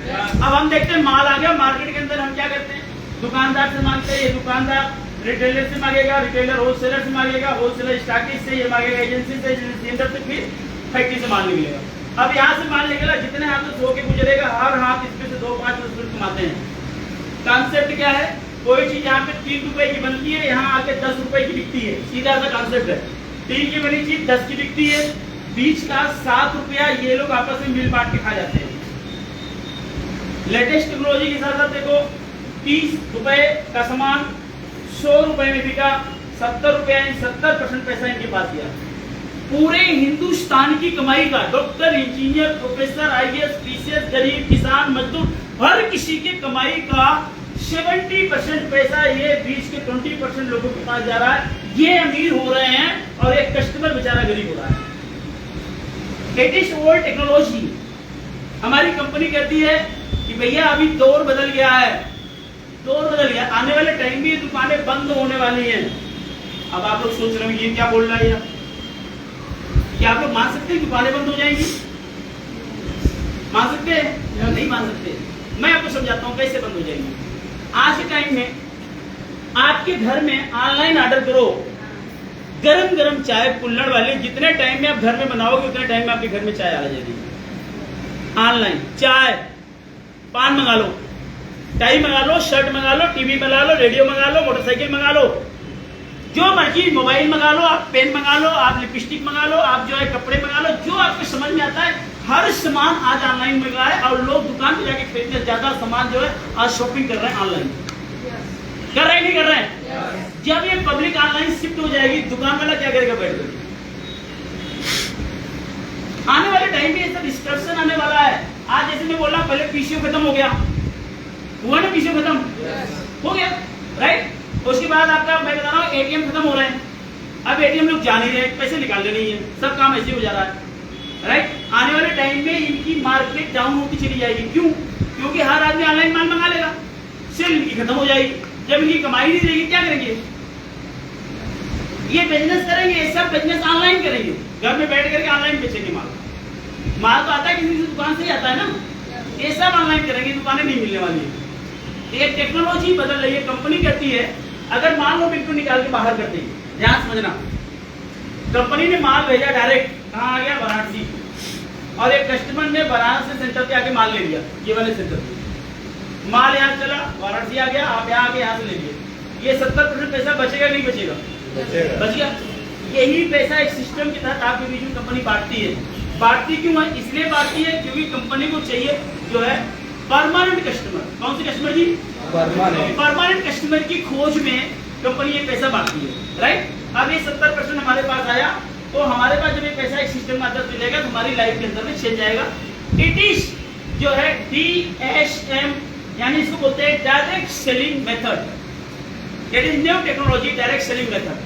अब हम देखते हैं माल आ गया मार्केट के अंदर, हम क्या करते हैं? दुकानदार से मांगते हैं, ये दुकानदार रिटेलर से मांगेगा, रिटेलर होलसेलर से मांगेगा, होलसेलर स्टॉकिस्ट से, ये मांगेगा एजेंसी से, सेंटर से, फिर फैक्ट्री से माल निकलेगा। अब यहाँ से माल निकला, जितने हाथ से धो के गुजरेगा, हर हाथ इसमें से 2-5 रुपये कमाते हैं। कॉन्सेप्ट क्या है? कोई चीज यहाँ पे 3 रुपए की बनती है, यहाँ आके 10 रुपए की बिकती है, सीधा सा कॉन्सेप्ट है। 3 की बनी चीज 10 की बिकती है, बीच का 7 रुपया ये लोग आपस में मिल बांट के खा जाते हैं। लेटेस्ट टेक्नोलॉजी के साथ साथ देखो 30 रुपए का सामान 100 रुपए में बिका, 70 रुपया 70% पैसा इनके पास गया। पूरे हिंदुस्तान की कमाई का, doctor, engineer, professor, IAS, PCS, गरीब, किसान, मजदूर, हर किसी के कमाई का 70% पैसा ये बीच के 20% लोगों के पास जा रहा है। ये अमीर हो रहे हैं और एक कस्टमर बेचारा गरीब हो रहा है। लेटेस्ट वर्ल्ड टेक्नोलॉजी हमारी कंपनी कहती है कि भैया अभी दौर बदल गया है, दौर बदल गया, आने वाले टाइम में ये दुकानें बंद होने वाली हैं। अब आप लोग सोच रहे हो ये क्या बोल रहा है, क्या आप लोग मान सकते हैं दुकानें बंद हो जाएंगी? मान सकते हैं या नहीं मान सकते? मैं आपको समझाता हूँ कैसे बंद हो जाएंगी। आज के टाइम में आपके घर में ऑनलाइन ऑर्डर करो, गरम गरम चाय कुल्हड़ वाली, जितने टाइम में आप घर में बनाओगे उतने टाइम में आपके घर में चाय आ जाएगी। ऑनलाइन चाय, पान मंगा लो, टाई मंगा लो, शर्ट मंगा लो, टीवी मंगा लो, रेडियो मंगा लो, मोटरसाइकिल मंगा लो, जो मर्जी, मोबाइल मंगा लो, आप पेन मंगा लो, आप लिपस्टिक मंगा लो, आप जो है कपड़े मंगा लो, जो आपको समझ में आता है, हर सामान आज ऑनलाइन मिल रहा है। और लोग दुकान पे जाके खरीदने ज्यादा सामान जो है आज शॉपिंग कर रहे हैं ऑनलाइन। कर रहे हैं नहीं कर रहे हैं? जब ये पब्लिक ऑनलाइन शिफ्ट हो जाएगी, दुकान वाला क्या करेगा बैठ कर? आने वाले टाइम में ऐसा डिस्ट्रक्शन आने वाला है। आज जैसे मैं बोल रहा हूं, पहले पीसीओ खत्म हो गया, हुआ ना, पीसीओ खत्म हो गया, राइट? उसके बाद आपका मैं बता रहा हूँ एटीएम खत्म हो रहे हैं। अब एटीएम लोग जा नहीं रहे, पैसे निकालने नहीं है, सब काम ऐसे हो जा रहा है, राइट? आने वाले टाइम में इनकी मार्केट डाउन होती चली जाएगी। क्यों? क्योंकि हर आदमी ऑनलाइन माल मंगा लेगा, सेल इनकी खत्म हो जाएगी। जब इनकी कमाई नहीं रहेगी क्या करेंगे? ये बिजनेस करेंगे, ये सब बिजनेस ऑनलाइन करेंगे, घर में बैठ करके ऑनलाइन बेचेंगे माल। माल तो आता है किसी दुकान से ही आता है ना, ये सब ऑनलाइन करेंगे, दुकानें नहीं मिलने वाली है। ये टेक्नोलॉजी बदल रही है। कंपनी कहती है अगर मान लो बिल्कुल निकाल के बाहर कर देंगे, ध्यान समझना, कंपनी ने माल भेजा डायरेक्ट, कहाँ आ गया? वाराणसी, और एक कस्टमर ने वाराणसी सेंटर पे आके माल ले लिया, ये वाले सेंटर पे माल यहाँ चला, वाराणसी आ गया, आप यहाँ आके यहाँ से ले लिए, ये 70% पैसा बचेगा नहीं बचेगा? बच गया। यही पैसा एक सिस्टम के तहत आपके बीच में कंपनी बांटती है। बांटती क्यों है? इसलिए बांटती है क्योंकि कंपनी को चाहिए जो है परमानेंट कस्टमर। कौन से कस्टमर जी? परमानेंट कस्टमर की खोज में कंपनी ये पैसा बांटती है, राइट? अब ये 70% हमारे पास आया, तो हमारे पास जब ये पैसा एक सिस्टम में अंदर मिलेगा तो हमारी लाइफ के अंदर में चेंज आएगा। इट इज जो है DSM, यानी इसको बोलते हैं direct selling method. It is new technology, direct selling method.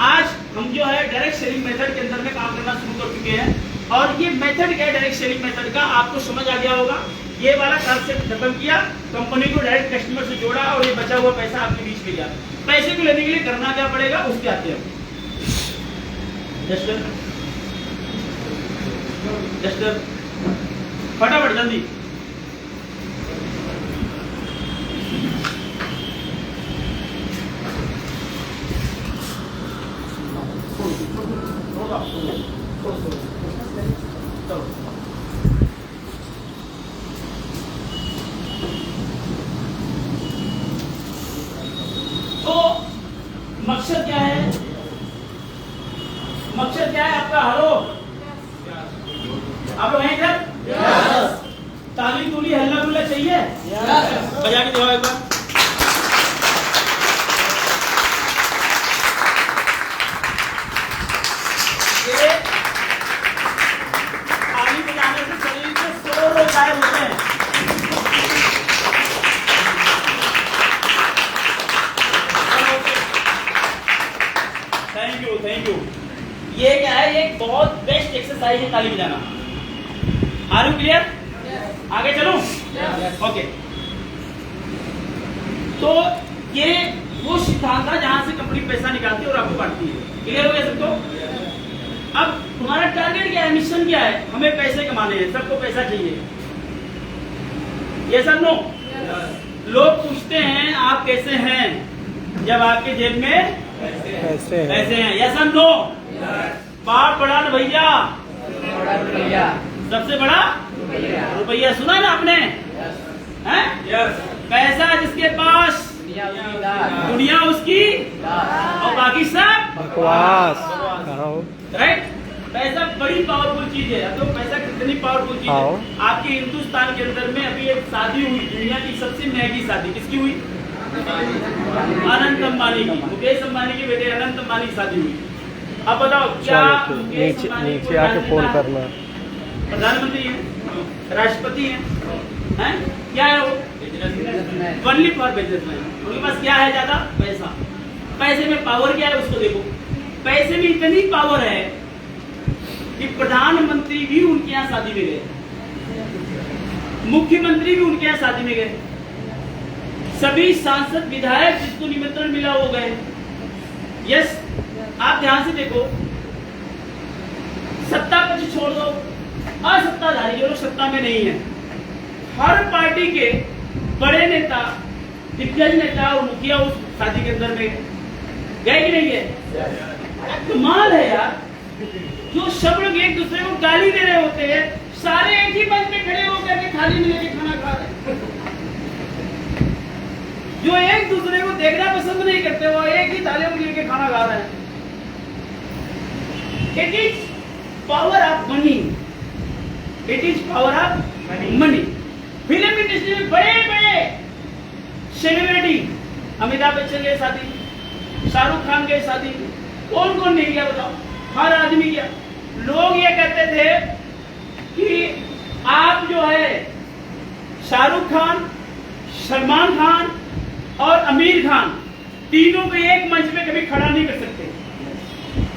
आज हम जो है डायरेक्ट सेलिंग मेथड के अंदर में काम करना शुरू कर चुके हैं। और ये मेथड क्या है डायरेक्ट सेलिंग मेथड का, आपको समझ आ गया होगा। ये वाला कॉन्सेप्ट खत्म किया, कंपनी को डायरेक्ट कस्टमर से जोड़ा और ये बचा हुआ पैसा आपके बीच में गया। पैसे को लेने के लिए करना क्या पड़ेगा, उसके आते हैं। जस्टर फटाफट जल्दी। तो मकसद क्या है? मकसद क्या है आपका? हेलो, आप लोग हैं इधर? ताली तुली हल्ला गुल्ला चाहिए? बजा के दिखाओ एक बार। ये ताली बजाने से शरीर के 100 रोग गायब होते हैं। Thank you. ये क्या है? एक बहुत बेस्ट एक्सरसाइज है ताली बजाना। Are you clear? आगे चलूं? ओके। तो ये वो सिद्धांत है जहां से कंपनी पैसा निकालती है और आपको बांटती है। क्लियर हो गया सबको? अब तुम्हारा टारगेट क्या है, मिशन क्या है? हमें पैसे कमाने हैं, सबको पैसा चाहिए। ये सब नो? लोग पूछते हैं आप कैसे हैं जब आपके जेब में पैसे हैं। यस और नो? बाप बड़ा न भैया, सबसे बड़ा रुपया। सुना ना आपने? हैं? पैसा जिसके पास दुनिया उसकी और बाकी सब बकवास। राइट। पैसा बड़ी पावरफुल चीज है। तो पैसा कितनी पावरफुल चीज आओ। है। आपके हिंदुस्तान के अंदर में अभी एक शादी हुई, दुनिया की सबसे महंगी शादी किसकी हुई? अनंत अंबानी की, मुकेश अंबानी के बेटे अनंत अंबानी की शादी हुई। अब बताओ क्या मुकेश अंबानी नीचे आके फोन करना। प्रधानमंत्री है, राष्ट्रपति है, क्या है वो? Only for businessman. उनके पास क्या है? ज्यादा पैसा। पैसे में पावर क्या है उसको देखो। पैसे में इतनी पावर है कि प्रधानमंत्री भी उनके यहाँ शादी में गए, मुख्यमंत्री भी उनके यहाँ शादी में गए, सभी सांसद विधायक जिसको निमंत्रण मिला वो गए। यस, आप ध्यान से देखो, सत्ता पक्ष छोड़ दो, असत्ताधारी जो लोग सत्ता में नहीं है, हर पार्टी के बड़े नेता, दिग्गज नेता और मुखिया उस शादी के अंदर में गए कि नहीं है? कमाल है यार। जो सब लोग एक दूसरे को गाली दे रहे होते हैं, सारे एक ही मंच में खड़े होकर के थाली में लेके खाना खा रहे हैं। जो एक दूसरे को देखना पसंद नहीं करते वो एक ही थाली में लेके खाना खा रहे हैं। It is power of money. It is power of money. Film industry में बड़े बड़े सेलिब्रिटी, अमिताभ बच्चन के साथी, शाहरुख खान के साथी, कौन कौन नहीं गया बताओ? हर आदमी गया। लोग ये कहते थे कि आप जो है शाहरुख खान, सलमान खान और आमिर खान तीनों को एक मंच पे कभी खड़ा नहीं कर सकते।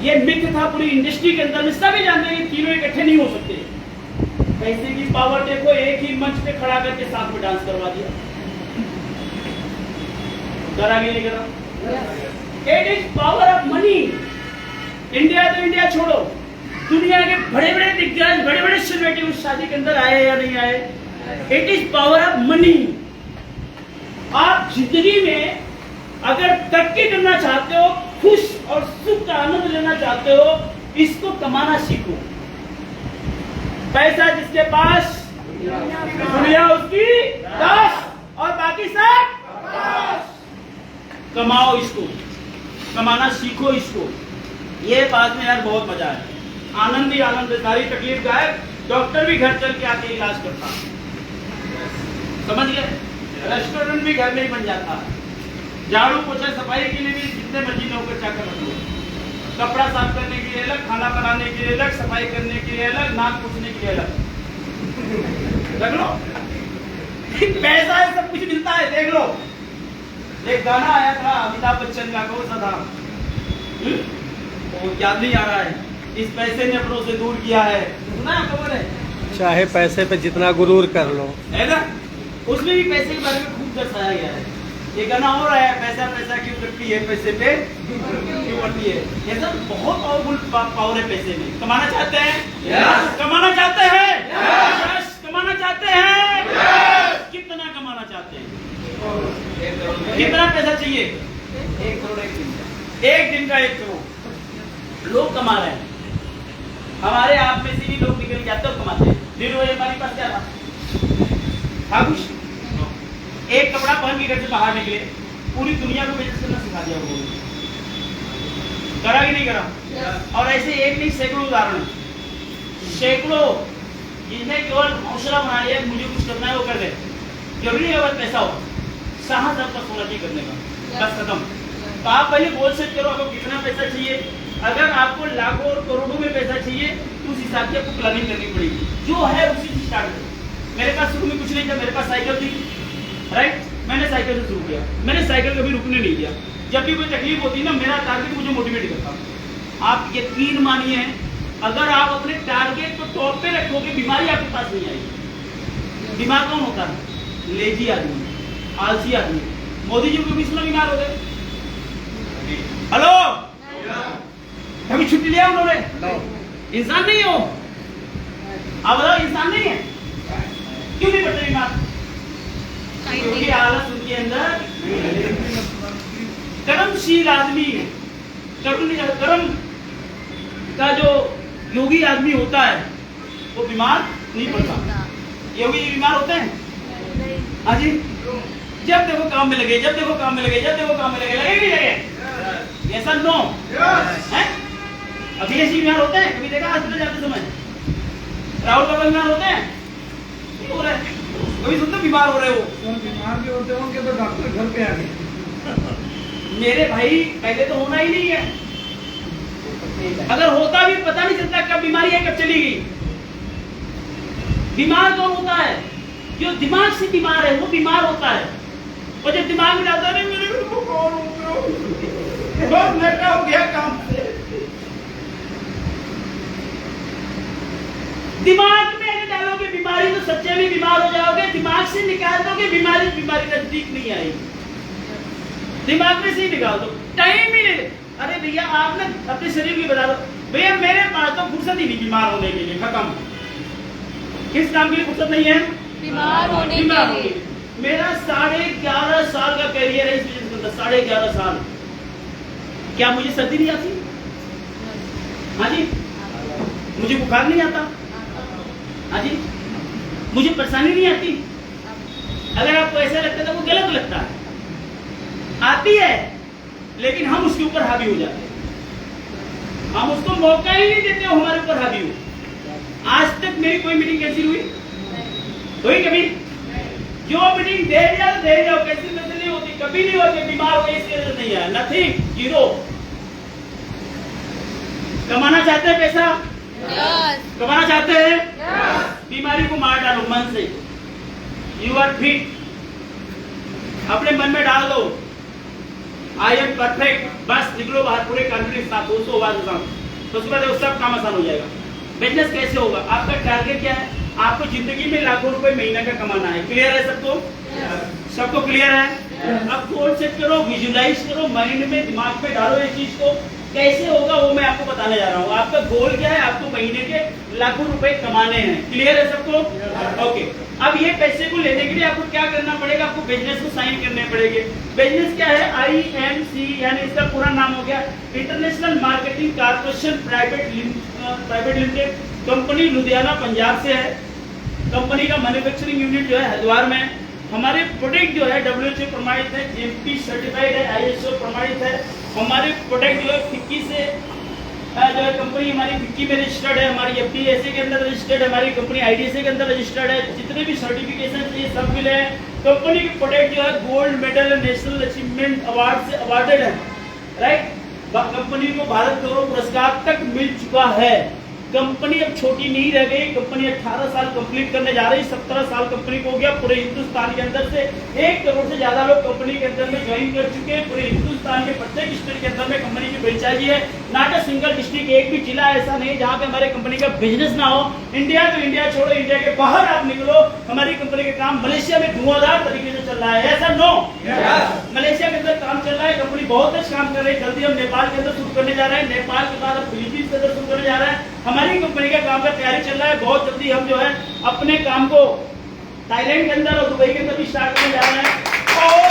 ये मिथ था पूरी इंडस्ट्री के अंदर में, सभी जानते हैं कि तीनों इकट्ठे नहीं हो सकते। पैसे की पावर देखो, एक ही मंच पे खड़ा करके साथ में डांस करवा दिया। करा नहीं करा? It is power of money. India तो इंडिया छोड़ो, दुनिया के बड़े बड़े दिग्गज, बड़े बड़े सेलिब्रिटी उस शादी के अंदर आए या नहीं आए? It is power of money. आप जिंदगी में अगर तरक्की करना चाहते हो, खुश और सुख का आनंद लेना चाहते हो, इसको कमाना सीखो। पैसा जिसके पास, दुनिया उसकी 10 और बाकी सब कमाओ। इसको कमाना सीखो। इसको ये बात में यार बहुत मजा है। आनंद ही आनंद, सारी तकलीफ गायब। डॉक्टर भी घर चल के आके इलाज करता, समझ गए? रेस्टोरेंट भी घर में ही बन जाता। झाड़ू पोछा सफाई के लिए भी जितने मर्जी नौकर चाकर रख लो। कपड़ा साफ करने के लिए अलग, खाना बनाने के लिए अलग, सफाई करने के लिए अलग, नाक पूछने के लिए अलग रख लो। पैसा है, सब कुछ मिलता है। देख लो, एक गाना आया था अमिताभ बच्चन का, कौन सा था वो याद नहीं आ रहा है। इस पैसे ने अपनों से दूर किया है, सुना है? खबर है? चाहे पैसे पे जितना गुरूर कर लो, है ना? उसमें भी पैसे के बारे में खूब दर्शाया गया है। ये गाना और आया, पैसा पैसा क्यों करती है, पैसे पे क्यों करती है। ये सब बहुत पावरफुल पावर है पैसे में। कमाना चाहते हैं? yes. कमाना चाहते हैं? yes. कमाना चाहते हैं? yes. कितना कमाना चाहते हैं? कितना पैसा चाहिए? 1 करोड़ एक दिन का 1 करोड़ लोग कमा रहे हैं। हमारे आप में से भी लोग निकल जाते और कमाते हैं। धीरूभाई हमारे पास क्या था? कुछ एक कपड़ा पहन के घर से बाहर निकले, पूरी दुनिया को बिजनेस करना सिखा दिया वो। करा कि नहीं करा? और ऐसे एक नहीं सैकड़ों उदाहरण, सैकड़ों। जिन्हें केवल हौसला बनाया है, मुझे कुछ करना है वो कर दे। जरूरी है बस पैसा हो, साहस आपका होना चाहिए करने का, बस खत्म। तो आप पहले गोल सेट करो, आपको कितना पैसा चाहिए। अगर आपको लाखों और करोड़ों में पैसा चाहिए तो उस हिसाब से आपको प्लानिंग करनी पड़ेगी। जो है उसी से स्टार्ट करो। मेरे पास शुरू में कुछ नहीं था, मेरे पास साइकिल थी, राइट? मैंने साइकिल से शुरू किया। मैंने साइकिल कभी रुकने नहीं दिया। जब भी कोई तकलीफ होती ना, मेरा टारगेट मुझे मोटिवेट करता। आप यकीन मानिए, अगर आप अपने टारगेट को टॉप पे रखोगे, बीमारी आपके पास नहीं आएगी। बीमार कौन होता है? लेजी आदमी, आलसी आदमी। मोदी जी को भी सुना बीमार हो गए। हेलो, कभी छुट्टी लिया उन्होंने? इंसान नहीं हो आप बताओ, इंसान नहीं है? क्यों नहीं पड़ते बीमार? क्योंकि आलस उनके अंदर। कर्मशील आदमी, कर्म का जो योगी आदमी होता है वो बीमार नहीं पड़ता। योगी बीमार होते हैं? हाँ जी। जब देखो काम में लगे, जब देखो काम में लगे, जब देखो काम में लगे, लगे नहीं लगे? ऐसा नो है। अखिलेश जी बीमार होते हैं, कभी देखा हॉस्पिटल जाते समय? राहुल बाबा बीमार होते हैं? नहीं हो रहे। कभी सुनते बीमार हो रहे हो? बीमार भी होते होंगे तो डॉक्टर घर पे आ गए। मेरे भाई पहले तो होना ही नहीं है। अगर होता भी पता नहीं चलता कब बीमारी है, कब चली गई। बीमार कौन होता है? जो दिमाग से बीमार है वो बीमार होता है। और जब दिमाग में जाता है मेरे को कौन हो गया काम से। दिमाग में अगर डालोगे बीमारी तो सच्चे में बीमार हो जाओगे। दिमाग से निकाल दोगे बीमारी, बीमारी नजदीक नहीं आएगी। दिमाग में से ही निकाल दो, टाइम ही ले। अरे भैया आप ना अपने शरीर की बता दो, भैया मेरे पास तो फुर्सत ही नहीं बीमार होने के लिए। खत्म। किस काम के लिए फुर्सत नहीं है? बीमार होने के लिए। मेरा 11.5 साल का कैरियर है इस बिजनेस के अंदर। 11.5 साल। क्या मुझे सर्दी नहीं आती? हाँ जी। मुझे बुखार नहीं आता? हाँ जी। मुझे परेशानी नहीं आती? अगर आपको ऐसा लगता है तो वो गलत लगता है। आती है, लेकिन हम उसके ऊपर हावी हो जाते हैं। हम उसको मौका ही नहीं देते हो हमारे ऊपर हावी हो। आज तक मेरी कोई मीटिंग कैंसिल हुई कभी? जो मीटिंग दे जाओ कैंसिल नहीं होती, कभी नहीं होती। बीमार हो इसकी वजह नहीं है, नथिंग, जीरो। कमाना चाहते हैं पैसा? कमाना चाहते हैं? बीमारी को मार डालो मन से। You are fit. अपने मन में डाल दो आई एम परफेक्ट। बस निकलो बाहर, पूरे कंट्री साथ 200 बार तो उसके बाद सब काम आसान हो जाएगा। बिजनेस कैसे होगा? आपका टारगेट क्या है? आपको जिंदगी में लाखों रुपए महीने का कमाना है। क्लियर है सबको? सबको क्लियर है? अब गोल सेट करो, विजुलाइज करो, माइंड में दिमाग में डालो इस चीज को। कैसे होगा वो मैं आपको बताने जा रहा हूँ। आपका गोल क्या है? आपको महीने के लाखों रुपए कमाने हैं। क्लियर है सबको? ओके। अब ये पैसे को लेने के लिए आपको क्या करना पड़ेगा? आपको बिजनेस को साइन करने पड़ेंगे। बिजनेस क्या है? IMC, यानी इसका पूरा नाम हो गया international marketing corporation private limited. Company Ludhiana Punjab से है। कंपनी का मैन्युफैक्चरिंग यूनिट जो है हरिद्वार में है। हमारे प्रोडक्ट जो है WHO प्रमाणित है, GMP सर्टिफाइड है, ISO प्रमाणित है। हमारे प्रोडक्ट जो है फिक्की से जो है कंपनी हमारी फिक्की में रजिस्टर्ड है, हमारी FDSA के अंदर रजिस्टर्ड है, हमारी कंपनी IDSA के अंदर रजिस्टर्ड है। जितने भी सर्टिफिकेशन चाहिए सब मिले हैं। कंपनी के प्रोडक्ट जो है gold medal national achievement award से अवार्डेड है। राइट। कंपनी को भारत गौरव पुरस्कार तक मिल चुका है। कंपनी अब छोटी नहीं रह गई। कंपनी 18 साल कंप्लीट करने जा रही। 17 साल कंपनी को हो गया। पूरे हिंदुस्तान के अंदर से 1 करोड़ से ज्यादा लोग कंपनी के अंदर में ज्वाइन कर चुके हैं। पूरे हिंदुस्तान के प्रत्येक स्टेट के अंदर में कंपनी की फ्रेंचाइजी है। नॉट अ सिंगल डिस्ट्रिक्ट, एक भी जिला ऐसा नहीं जहाँ पे हमारे कंपनी का बिजनेस ना हो। इंडिया तो इंडिया छोड़ो, इंडिया के बाहर आप निकलो, हमारी कंपनी का काम मलेशिया में धुआंधार तरीके से चल रहा है। ऐसा नो? मलेशिया के अंदर काम चल रहा है। कंपनी बहुत अच्छा काम कर रही है। जल्दी हम नेपाल के अंदर शुरू करने जा रहे हैं। नेपाल के बाद हम फिलीपींस के अंदर शुरू करने जा रहे हैं। हमारी कंपनी का काम का तैयारी चल रहा है। बहुत जल्दी हम जो है अपने काम को थाईलैंड के अंदर और दुबई के अंदर भी स्टार्ट करने जा रहे हैं। और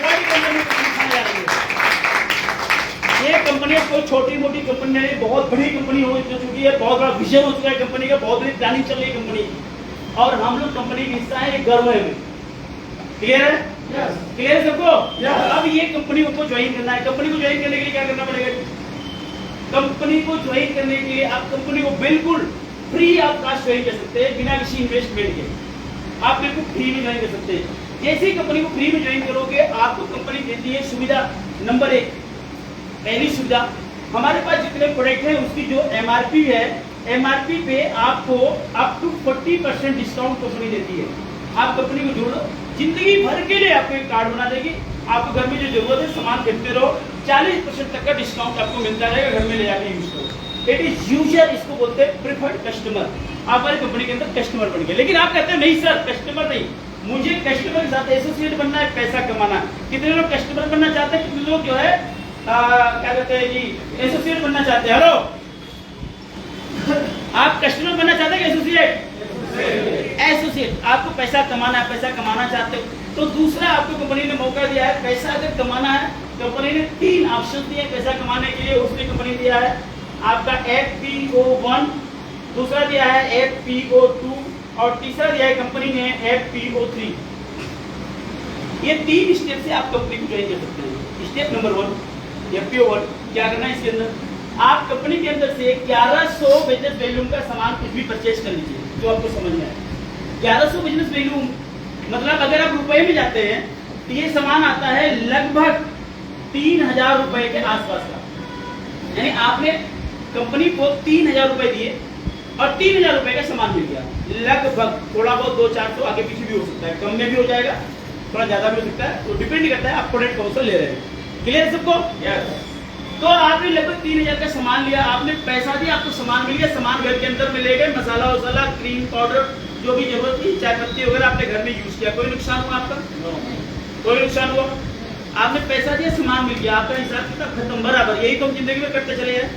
बड़ी कंपनी को दिखाने जा रही है। ये कंपनी कोई छोटी मोटी कंपनी नहीं, बहुत बड़ी कंपनी हो चुकी है। बहुत बड़ा विजन हो चुका है कंपनी का। बहुत बड़ी प्लानिंग चल रही है कंपनी और हम लोग कंपनी का हिस्सा है। ये गर्व है। क्लियर है? क्लियर है सबको? अब ये कंपनी को ज्वाइन करना है। कंपनी को ज्वाइन करने के लिए क्या करना पड़ेगा? कंपनी को ज्वाइन करने के लिए आप कंपनी को बिल्कुल फ्री ऑफ कास्ट ज्वाइन कर सकते हैं, बिना किसी इन्वेस्टमेंट के। आप बिल्कुल फ्री में ज्वाइन कर सकते हैं। जैसे ही कंपनी को फ्री में ज्वाइन करोगे, आपको कंपनी देती है सुविधा नंबर 1। पहली सुविधा, हमारे पास जितने प्रोडक्ट है उसकी जो MRP है, MRP पे आपको अप टू 40% डिस्काउंट कंपनी देती है। आप कंपनी को जोड़ो, जिंदगी भर के लिए आपको एक कार्ड बना देगी। आपको घर में जो जरूरत है सामान खरीदते रहो, 40% तक का डिस्काउंट आपको मिलता रहेगा। घर में ले जाके यूज करो। इट इज यूजर, इसको बोलते हैं प्रिफर्ड कस्टमर। आप हमारी कंपनी के अंदर कस्टमर बन गए। लेकिन आप कहते हैं नहीं सर, कस्टमर नहीं, मुझे कस्टमर के साथ एसोसिएट बनना है, पैसा कमाना है। कितने लोग कस्टमर बनना चाहते हैं? कितने लोग जो है क्या कहते हैं जी, एसोसिएट बनना चाहते हैं? हेलो, आप कस्टमर बनना चाहते हैं कि एसोसिएट? एसोसिएट। आपको पैसा कमाना है, पैसा कमाना चाहते हो तो दूसरा आपको कंपनी ने मौका दिया है। पैसा अगर कमाना है, कंपनी ने 3 ऑप्शन दिए पैसा कमाने के लिए। उसने कंपनी दिया है आपका FPO1, दूसरा दिया है FPO2 और तीसरा दिया है कंपनी ने FPO3। ये 3 स्टेप से आप कंपनी को ज्वाइन कर सकते हैं। स्टेप नंबर 1, FPO1, क्या करना है इसके अंदर, आप कंपनी के अंदर से 1100 बिजनेस वैल्यूम का सामान कुछ भी परचेज कर लीजिए जो आपको समझ में आए। 1100 बिजनेस वैल्यूम मतलब अगर आप रुपए में जाते हैं तो ये सामान आता है लगभग 3000 रुपए के आसपास का। यानी आपने कंपनी को 3000 रुपए दिए और 3000 रुपए का सामान मिल गया। लगभग थोड़ा बहुत 200-400 आगे पीछे भी हो सकता है, कम में भी हो जाएगा, थोड़ा ज्यादा भी हो सकता है, तो डिपेंड करता है आप प्रोडक्ट कौन सा ले रहे हैं। क्लियर सबको? तो आपने लगभग 3000 का सामान लिया, आपने पैसा दिया, आपको सामान मिल गया, सामान घर के अंदर में ले गए, मसाला वसाला, क्रीम पाउडर, जो भी जरूरत थी, चाय पत्ती वगैरह आपने घर में यूज किया, कोई नुकसान हुआ आपका? कोई नुकसान हुआ? आपने पैसा दिया, सामान मिल गया, आपका हिसाब किताब खत्म, बराबर। यही तो हम जिंदगी में करते चले हैं।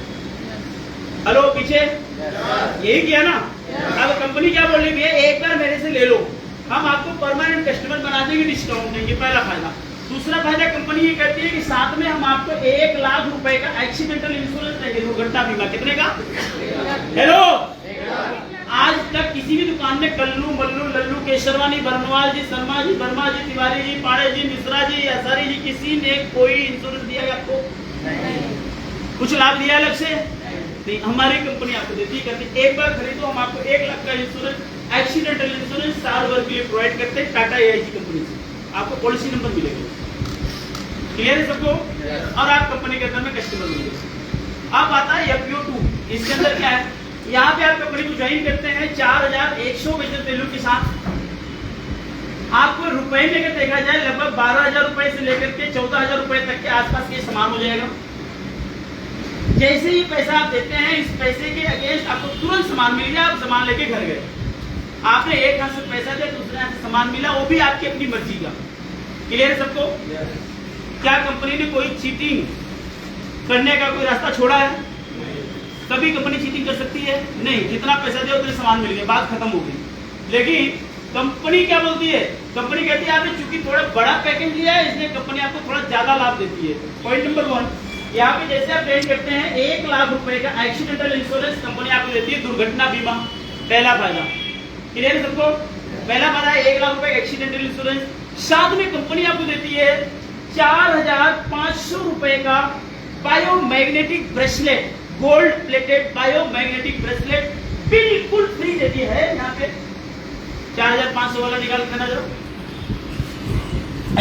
हेलो पीछे यही किया ना? अब कंपनी क्या बोल रही है, एक बार मेरे से ले लो, हम आपको परमानेंट कस्टमर बना देंगे, डिस्काउंट देंगे, पहला फायदा। दूसरा फायदा कंपनी ये कहती है कि साथ में हम आपको 1 लाख रुपए का एक्सीडेंटल इंश्योरेंस देंगे, दुर्घटना बीमा। कितने का? हेलो, आज तक किसी भी दुकान में कल्लू मल्लू लल्लू केशरवानी बरनवाल जी, शर्मा जी, वर्मा जी, तिवारी जी, पाड़े जी, मिश्रा जी, अंसारी जी, किसी ने कोई इंश्योरेंस दिया है आपको? कुछ लाभ दिया अलग से? नहीं, हमारी कंपनी आपको देती है, कहती है एक बार खरीदो हम आपको 1 लाख का इंश्योरेंस एक्सीडेंटल इंश्योरेंस साल भर के लिए प्रोवाइड करते हैं टाटा AIG कंपनी से। आपको पॉलिसी नंबर मिलेगा। क्लियर है सबको? और आप कंपनी के अंदर में कस्टमर मिलेगा। अब आता है FPO2, इसके अंदर क्या है, यहाँ पे आप कंपनी को ज्वाइन करते हैं 4100 बिजनेस वैल्यू के साथ। आपको रुपए में अगर देखा जाए लगभग 12000 रुपए से लेकर के 14000 रुपए तक के आसपास के सामान हो जाएगा। जैसे ही पैसा आप देते हैं, इस पैसे के अगेंस्ट आपको तुरंत सामान मिल गया, आप सामान लेके घर गए। आपने एक हाथ से पैसा दिया, दूसरे हाथ से सामान मिला, वो भी आपकी अपनी मर्जी का। क्लियर है सबको? क्या कंपनी ने कोई चीटिंग करने का कोई रास्ता छोड़ा है? कभी कंपनी चीटिंग कर सकती है? नहीं। जितना पैसा दिया उतने सामान मिल गया, बात खत्म हो गई। लेकिन कंपनी क्या बोलती है, कंपनी कहती है आपने चूंकि थोड़ा बड़ा पैकेज लिया है इसलिए कंपनी आपको थोड़ा ज्यादा लाभ देती है। पॉइंट नंबर 1, यहाँ पे जैसे आप ट्रेड करते हैं 1 लाख रुपए का एक्सीडेंटल इंश्योरेंस कंपनी आपको देती है, दुर्घटना बीमा, पहला फायदा। क्लियर है सबको? पहला फायदा है 1 लाख रुपए का एक्सीडेंटल इंश्योरेंस। साथ में कंपनी आपको देती है 4500 रुपए का biomagnetic bracelet, gold plated biomagnetic bracelet बिल्कुल फ्री देती है। यहाँ पे 4500 वाला निकाल करना जरा।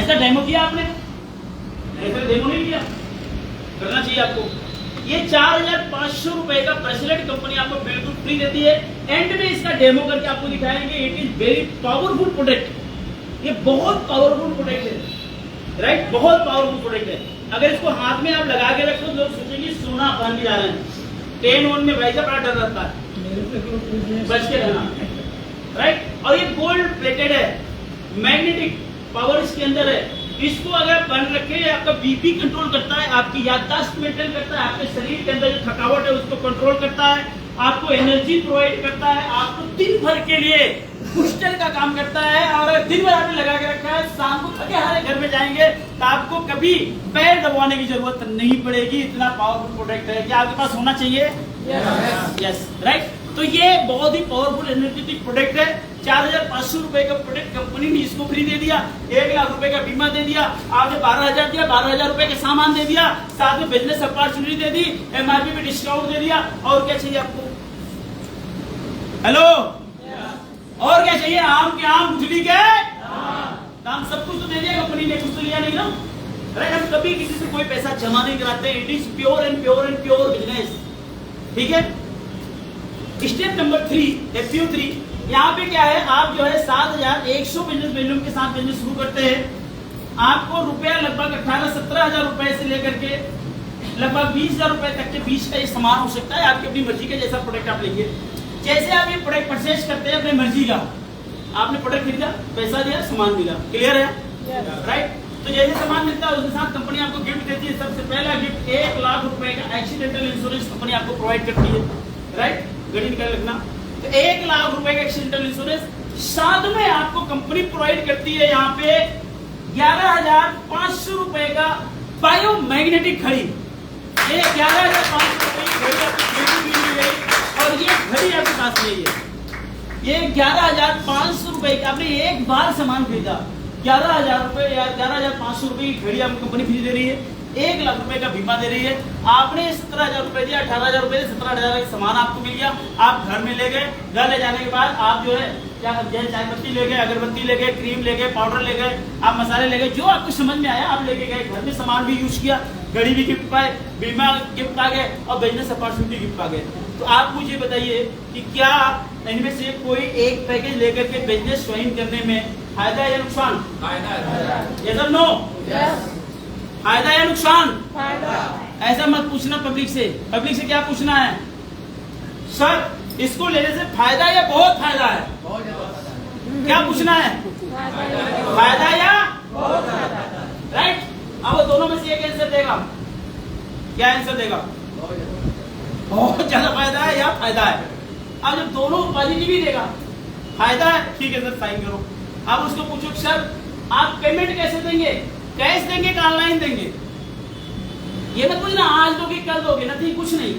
ऐसा डेमो किया आपने? ऐसा डेमो नहीं किया, करना चाहिए आपको। ये 4500 रुपए का ब्रेसलेट कंपनी आपको बिल्कुल फ्री देती है। एंड में इसका डेमो करके आपको दिखाएंगे। It is very powerful product, ये बहुत पावरफुल प्रोडक्ट है, राइट? बहुत पावरफुल प्रोडक्ट है। अगर इसको हाथ में आप लगा के रखो तो लोग सोचेंगे सोना पहन के जा रहे हैं। ट्रेन वन में वैसा बड़ा डर रहता है, बच के रहना, राइट? और ये गोल्ड प्लेटेड है, मैग्नेटिक पावर इसके अंदर है। इसको अगर पहन रखे, आपका बीपी कंट्रोल करता है, आपकी याददाश्त मेंटेन करता है, आपके शरीर के अंदर जो थकावट है उसको कंट्रोल करता है, आपको एनर्जी प्रोवाइड करता है, आपको दिन भर के लिए बूस्टर का काम करता है। और दिन भर आपने लगा के रखा है, शाम को थके हारे घर में जाएंगे तो आपको कभी पैर दबाने की जरूरत नहीं पड़ेगी। इतना पावरफुल प्रोडक्ट है, क्या आपके पास होना चाहिए? Yes, right? तो ये बहुत ही पावरफुल एनर्जेटिक प्रोडक्ट है। 4500 रुपए का प्रोडक्ट कंपनी ने इसको फ्री दे दिया, 1 लाख रुपए का बीमा दे दिया, आपने 12000 दिया, 12000 रुपए का सामान दे दिया, साथ में बिजनेस अपॉर्चुनिटी दे दी, MRP पे डिस्काउंट दे दिया। और क्या चाहिए आपको? हेलो, और क्या चाहिए? आम के आम, गुठली के दाम, सब कुछ तो दे दिया कंपनी ने, कुछ तो लिया नहीं ना। राइट? हम कभी किसी से कोई पैसा जमा नहीं कराते। It is pure and pure and pure business. ठीक है? स्टेप नंबर 3, FPO3, यहाँ पे क्या है, आप जो है 7100 बिजनेस वैल्यूम के साथ बिजनेस शुरू करते हैं। आपको रुपया लगभग 18-17 रुपए से लेकर के लगभग 20,000 रुपए तक के बीच का ये सामान हो सकता है, आपकी अपनी मर्जी का जैसा प्रोडक्ट आप लेंगे। जैसे आप ये प्रोडक्ट परचेज करते हैं अपनी मर्जी का, आपने प्रोडक्ट खरीदा, पैसा दिया, सामान मिला। क्लियर है? राइट? तो जैसे सामान मिलता है उसके साथ कंपनी आपको गिफ्ट देती है। सबसे पहला गिफ्ट 1 लाख रुपए का एक्सीडेंटल इंश्योरेंस कंपनी आपको प्रोवाइड करती है। राइट? गणित निकाल रखना। तो 1 लाख रुपए का एक्सीडेंटल इंश्योरेंस साथ में आपको कंपनी प्रोवाइड करती है। यहाँ पे 11500 रुपए का बायोमैग्नेटिक घड़ी, ये 11500 रुपए की घड़ी आपको मिल गई। और ये घड़ी आपके पास नहीं है, ये 11500 रुपए की आपने एक बार सामान खरीदा, 11,000 रुपए या 11,500 रुपए की घड़ी आपको कंपनी फ्री दे रही है, 1 लाख रुपए का बीमा दे रही है, आपने 17,000 रुपए दिया, 18,000 रुपए 17,000 का सामान आपको मिल गया, आप घर में ले गए, घर ले जाने के बाद आप जो है क्या चाय पत्ती ले गए, अगरबत्ती ले गए, क्रीम ले गए, पाउडर ले गए, आप मसाले ले गए, जो आपको समझ में आया आप लेके गए, घर में सामान भी यूज किया, घड़ी भी गिफ्ट पाए, बीमा गिफ्ट आ गए और बिजनेस अपॉर्चुनिटी गिफ्ट आ गए। तो आप मुझे बताइए कि क्या इनमें से कोई एक पैकेज लेकर के बिजनेस ज्वाइन करने में फायदा या नुकसान? यस और नो? फायदा या नुकसान? ऐसा मत पूछना पब्लिक से क्या पूछना है? सर इसको लेने से फायदा या बहुत फायदा है? क्या पूछना है? फायदा या राइट? अब वो दोनों में से एक आंसर देगा। क्या आंसर देगा? बहुत ज्यादा फायदा है या फायदा है? अब जब दोनों पॉजिटिव ही देगा, फायदा है, ठीक है सर साइन करो। अब उसको पूछो सर आप पेमेंट कैसे देंगे, कैश देंगे कि ऑनलाइन देंगे? ये मत पूछना आज दोगे कल दोगे, नहीं कुछ नहीं।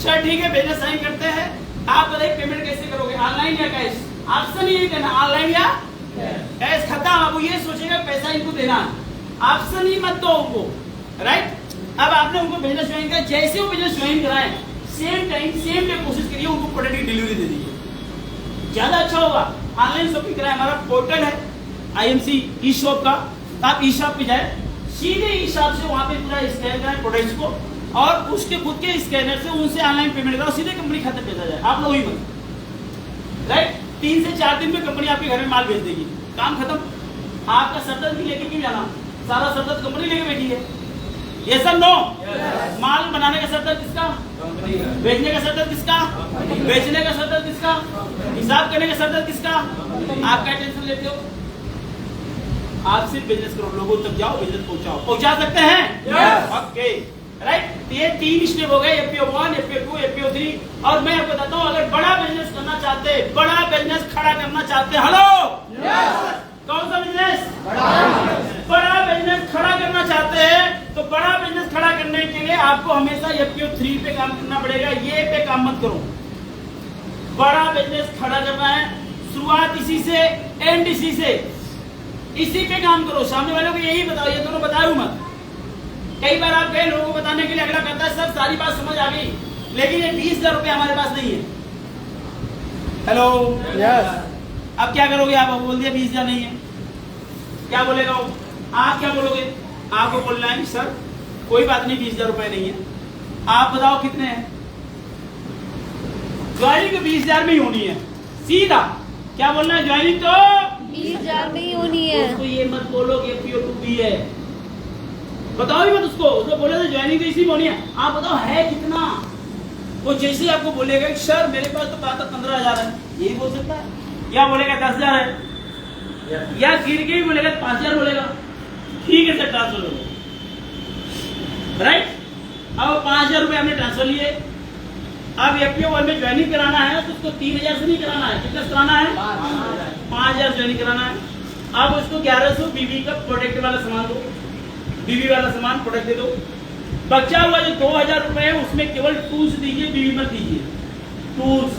सर ठीक है बिजनेस साइन करते हैं, आप बताइए पेमेंट कैसे करोगे, ऑनलाइन या कैश? ऑप्शन ही देना ऑनलाइन या कैश, खत्म। अब ये सोचेगा पैसा इनको देना, ऑप्शन ही मत दो उनको, राइट? अब आपने उनको बिजनेस ज्वाइन किया, जैसे वो बिजनेस ज्वाइन कराएं सेम टाइम सेम डे कोशिश करिए उनको प्रोडक्ट की डिलीवरी दे दीजिए, ज्यादा अच्छा होगा। ऑनलाइन शॉपिंग कराएं, हमारा पोर्टल है IMC ई शॉप का, आप ई शॉप पे जाए, सीधे ई शॉप से वहां पे पूरा स्कैन कराएं प्रोडक्ट्स को और उसके खुद के स्कैनर से उनसे ऑनलाइन पेमेंट कराओ, सीधे कंपनी खाते भेजा जाए, आप लोग ही मत, राइट? 3 से 4 दिन में कंपनी आपके घर में माल भेज देगी, काम खत्म। आपका सरदर्द भी लेके क्यों जाना, सारा सरदर्द कंपनी लेके बैठी है। ये सब नो? माल बनाने का सरदर्द किसका? बेचने का सरदर्द किसका? बेचने का सरदर्द किसका? हिसाब करने का सरदर्द किसका? आप क्या टेंशन लेते हो? आप सिर्फ बिजनेस करो, लोगों तक जाओ, बिजनेस पहुंचा सकते हैं। Okay right? ये 3 स्टेप हो गए, FPO 1, FPO 2, FPO 3। और मैं आपको बताता हूँ अगर बड़ा बिजनेस करना चाहते, बड़ा बिजनेस खड़ा करना चाहते, हेलो कौन सा बिजनेस? बड़ा बिजनेस खड़ा करना चाहते हैं तो बड़ा बिजनेस खड़ा करने के लिए आपको हमेशा FPO 3 पे काम करना पड़ेगा, ये पे काम मत करो। बड़ा बिजनेस खड़ा करना है, शुरुआत इसी से, एंड इसी से, इसी पे काम करो। सामने वालों को यही बताओ, ये दोनों बताओ मत। कई बार आप गए लोगों को बताने के लिए, अगला कहता है सर सारी बात समझ आ गई लेकिन ये 20,000 रुपए हमारे पास नहीं है। Hello yes. अब क्या करोगे? आप बोल दिया 20,000 नहीं है, क्या बोलेगा वो? आप क्या बोलोगे? आपको बोलना है सर कोई बात नहीं 20,000 रुपए नहीं है, आप बताओ कितने हैं? ज्वाइनिंग तो 20,000 में ही होनी है, सीधा क्या बोलना है? ज्वाइनिंग तो 20,000 में ही होनी है। उसको ये मत बोलो कि FPO 2 भी है, बताओ ही मत उसको बोले तो ज्वाइनिंग तो इसी में होनी है, आप बताओ है कितना? वो जैसे आपको बोलेगा कि सर मेरे पास तो 15,000 है, यही बोल सकता है, या बोलेगा 10,000 है, या गिर के भी बोलेगा 5,000 बोलेगा, ठीक है सर ट्रांसफर हो, राइट? अब 5,000 रुपए हमने ट्रांसफर लिए, अब FPO 1 में ज्वाइनिंग कराना है तो उसको 3,000 से नहीं कराना है, कितना कराना है? 5,000 ज्वाइनिंग कराना है। अब उसको 1,100 बीबी का प्रोडक्ट वाला सामान दो, बीबी वाला सामान प्रोडक्ट दे दो, बचा हुआ जो 2,000 रुपए है उसमें केवल टूल्स दीजिए, बीबी मत दीजिए। टूल्स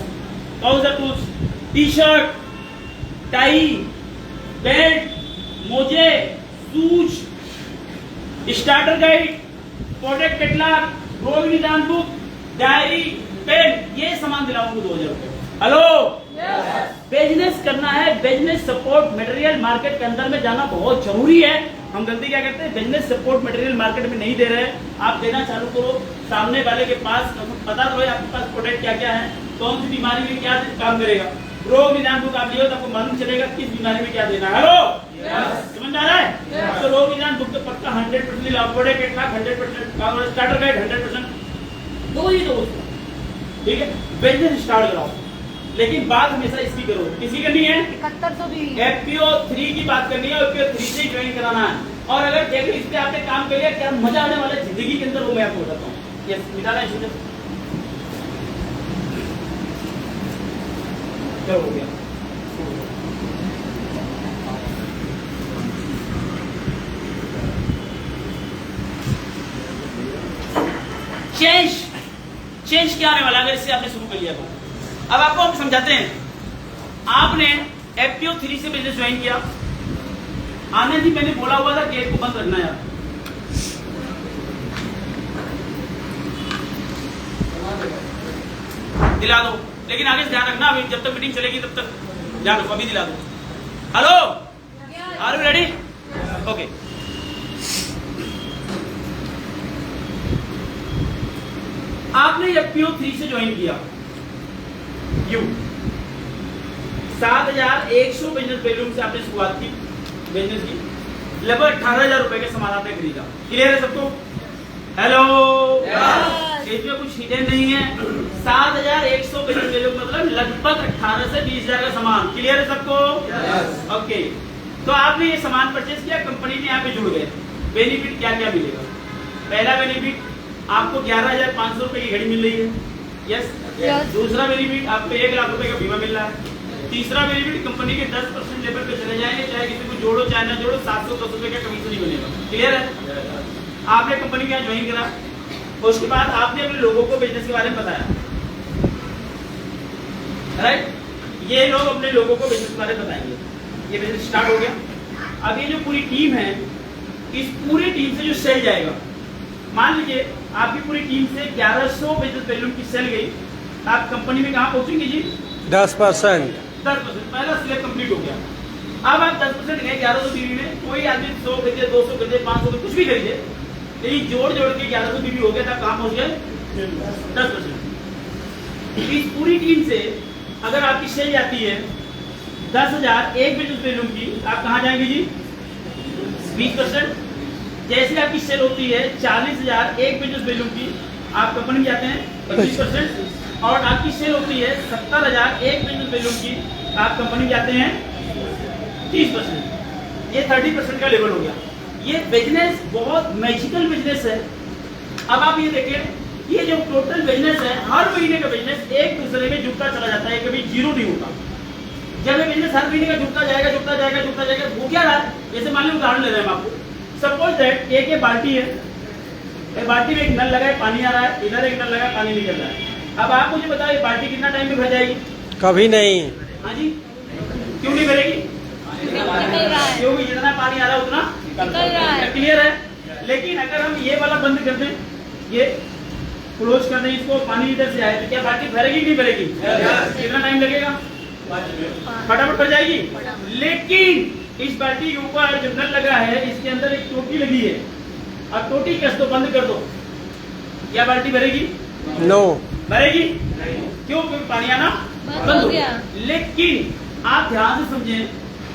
कौन सा tools? T shirt, tie, belt, मोजे, shoes, starter guide, product catalogue, रोग निदान बुक, डायरी, पेन, ये सामान दिलाऊंगा 2,000 रुपए। हेलो बिजनेस करना है, बिजनेस सपोर्ट मटेरियल मार्केट के अंदर में जाना बहुत जरूरी है। हम गलती क्या करते हैं? बिजनेस सपोर्ट मटेरियल मार्केट में नहीं दे रहे हैं, आप देना चालू करो। सामने वाले के पास पता तो है आपके पास प्रोडक्ट क्या क्या है, कौन सी बीमारी में क्या काम करेगा। रोग निदान बुक आप लियो तो आपको मालूम चलेगा किस बीमारी में क्या देना है। हेलो समझ आ रहा है? तो रोग निदान बुक तो पक्का 100% लाओ, प्रोडक्ट कैटलॉग 100%, स्टार्टर गाइड 100%, दो ही दो उसको, ठीक है? बिजनेस स्टार्ट कराओ, लेकिन बात हमेशा इसकी करो, किसी करनी है? 7100 भी। FPO 3 की बात करनी है, FPO 3 से ज्वाइन कराना है। और अगर देखो इस पे आपने काम कर लिया, क्या मजा आने वाला है जिंदगी के अंदर, वो मैं आपको बताता हूँ। ये मिटाना है इसे, क्या हो गया? चेंज क्या आने वाला अगर इससे आपने शुरू कर लिया तो? अब आपको हम समझाते हैं। आपने FPO 3 से बिजनेस ज्वाइन किया, आने जी मैंने बोला हुआ था गेट को बंद रखना यार। दिला दो, लेकिन आगे से ध्यान रखना, अभी जब तक मीटिंग चलेगी तब तक ध्यान रखो। अभी दिला दो। Hello, are you ready? Okay. आपने FPO 3 से ज्वाइन किया, यू 7,100 बिजनेस वैल्यूम से आपने शुरुआत की बिजनेस की, लगभग 18,000 रुपए के सामान आपने खरीदा। क्लियर है सबको? हेलो, इसमें कुछ हिडन नहीं है। 7,100 बिजनेस वैल्यू मतलब लगभग 18 से 20,000 का सामान। क्लियर है सबको? ओके। तो आपने ये सामान परचेज किया, कंपनी में यहाँ पे जुड़ गए। बेनिफिट क्या क्या मिलेगा? पहला बेनिफिट, आपको 11,500 रुपए की घड़ी मिल रही है। यस। दूसरा बेनिफिट, आपको 1 लाख रुपए का बीमा मिल रहा है। तीसरा बेनिफिट, कंपनी के 10% लेवल पे चले जाएंगे, चाहे किसी को जोड़ो चाहे ना जोड़ो, 710 रुपए का कमीशन ही बनेगा। क्लियर है? आपने कंपनी के यहाँ ज्वाइन करा, उसके बाद आपने अपने लोगों को बिजनेस के बारे में बताया, राइट? ये लोग अपने लोगों को बिजनेस के बारे में बताएंगे। ये बिजनेस स्टार्ट हो गया। अब ये जो पूरी टीम है, इस पूरी टीम से जो सेल जाएगा, मान लीजिए आपकी पूरी टीम से 1100 बिजनेस वैल्यू की सेल गई, आप कंपनी में कहाँ पहुंचेंगे जी? 10%। 10%। पहला स्लेब कंप्लीट हो गया। अब आप 10% गए 1100 बीवी में, कोई आदमी 100 खरीदे, 200 खरीदे, 500 कुछ भी खरीदे, लेकिन जोड़ जोड़ के 1100 बीवी हो गया था, कहाँ पहुंच गए? 10%। इस पूरी टीम से अगर आपकी सेल जाती है 10,000 एक बिजनेस वैल्यू की, आप कहाँ जाएंगे जी? 20%। जैसे आपकी सेल होती है 40,000 एक बिजनेस वैल्यू की, आप कंपनी में जाते हैं 25%। और आपकी सेल होती है 70,000 एक बिजनेस वैल्यू की, आप कंपनी में जाते हैं 30%। ये 30% का लेवल हो गया। ये बिजनेस बहुत मैजिकल बिजनेस है। अब आप ये देखिए, ये जो टोटल बिजनेस है, हर महीने का बिजनेस एक दूसरे में जुड़ता चला जाता है, कभी जीरो नहीं होता। जब ये बिजनेस हर महीने का जुड़ता जाएगा, वो क्या रहा है? जैसे मान लीजिए उदाहरण ले रहे हैं हम आपको। सपोज दैट एक बाल्टी है, एक बाल्टी में एक नल लगा है, पानी आ रहा है, इधर एक नल लगा है, पानी निकल रहा है। अब आप मुझे बताओ, ये बाल्टी कितना टाइम में भर जाएगी? कभी नहीं। हाँ जी, क्यों नहीं भरेगी? क्योंकि जितना पानी आ रहा है उतना निकल रहा है। क्लियर है? लेकिन अगर हम ये वाला बंद कर दें, ये क्लोज कर दें इसको, पानी इधर से आए, तो क्या बाल्टी भरेगी कि नहीं भरेगी? कितना टाइम लगेगा? फटाफट भर जाएगी। लेकिन इस बाल्टी के ऊपर जो नल लगा है, इसके अंदर एक टोटी लगी है, अब टोटी कस दो, बंद कर दो, क्या बाल्टी भरेगी? नो। भरेगी? क्यों? क्योंकि पानी आना बंद हो गया। लेकिन आप ध्यान से समझें,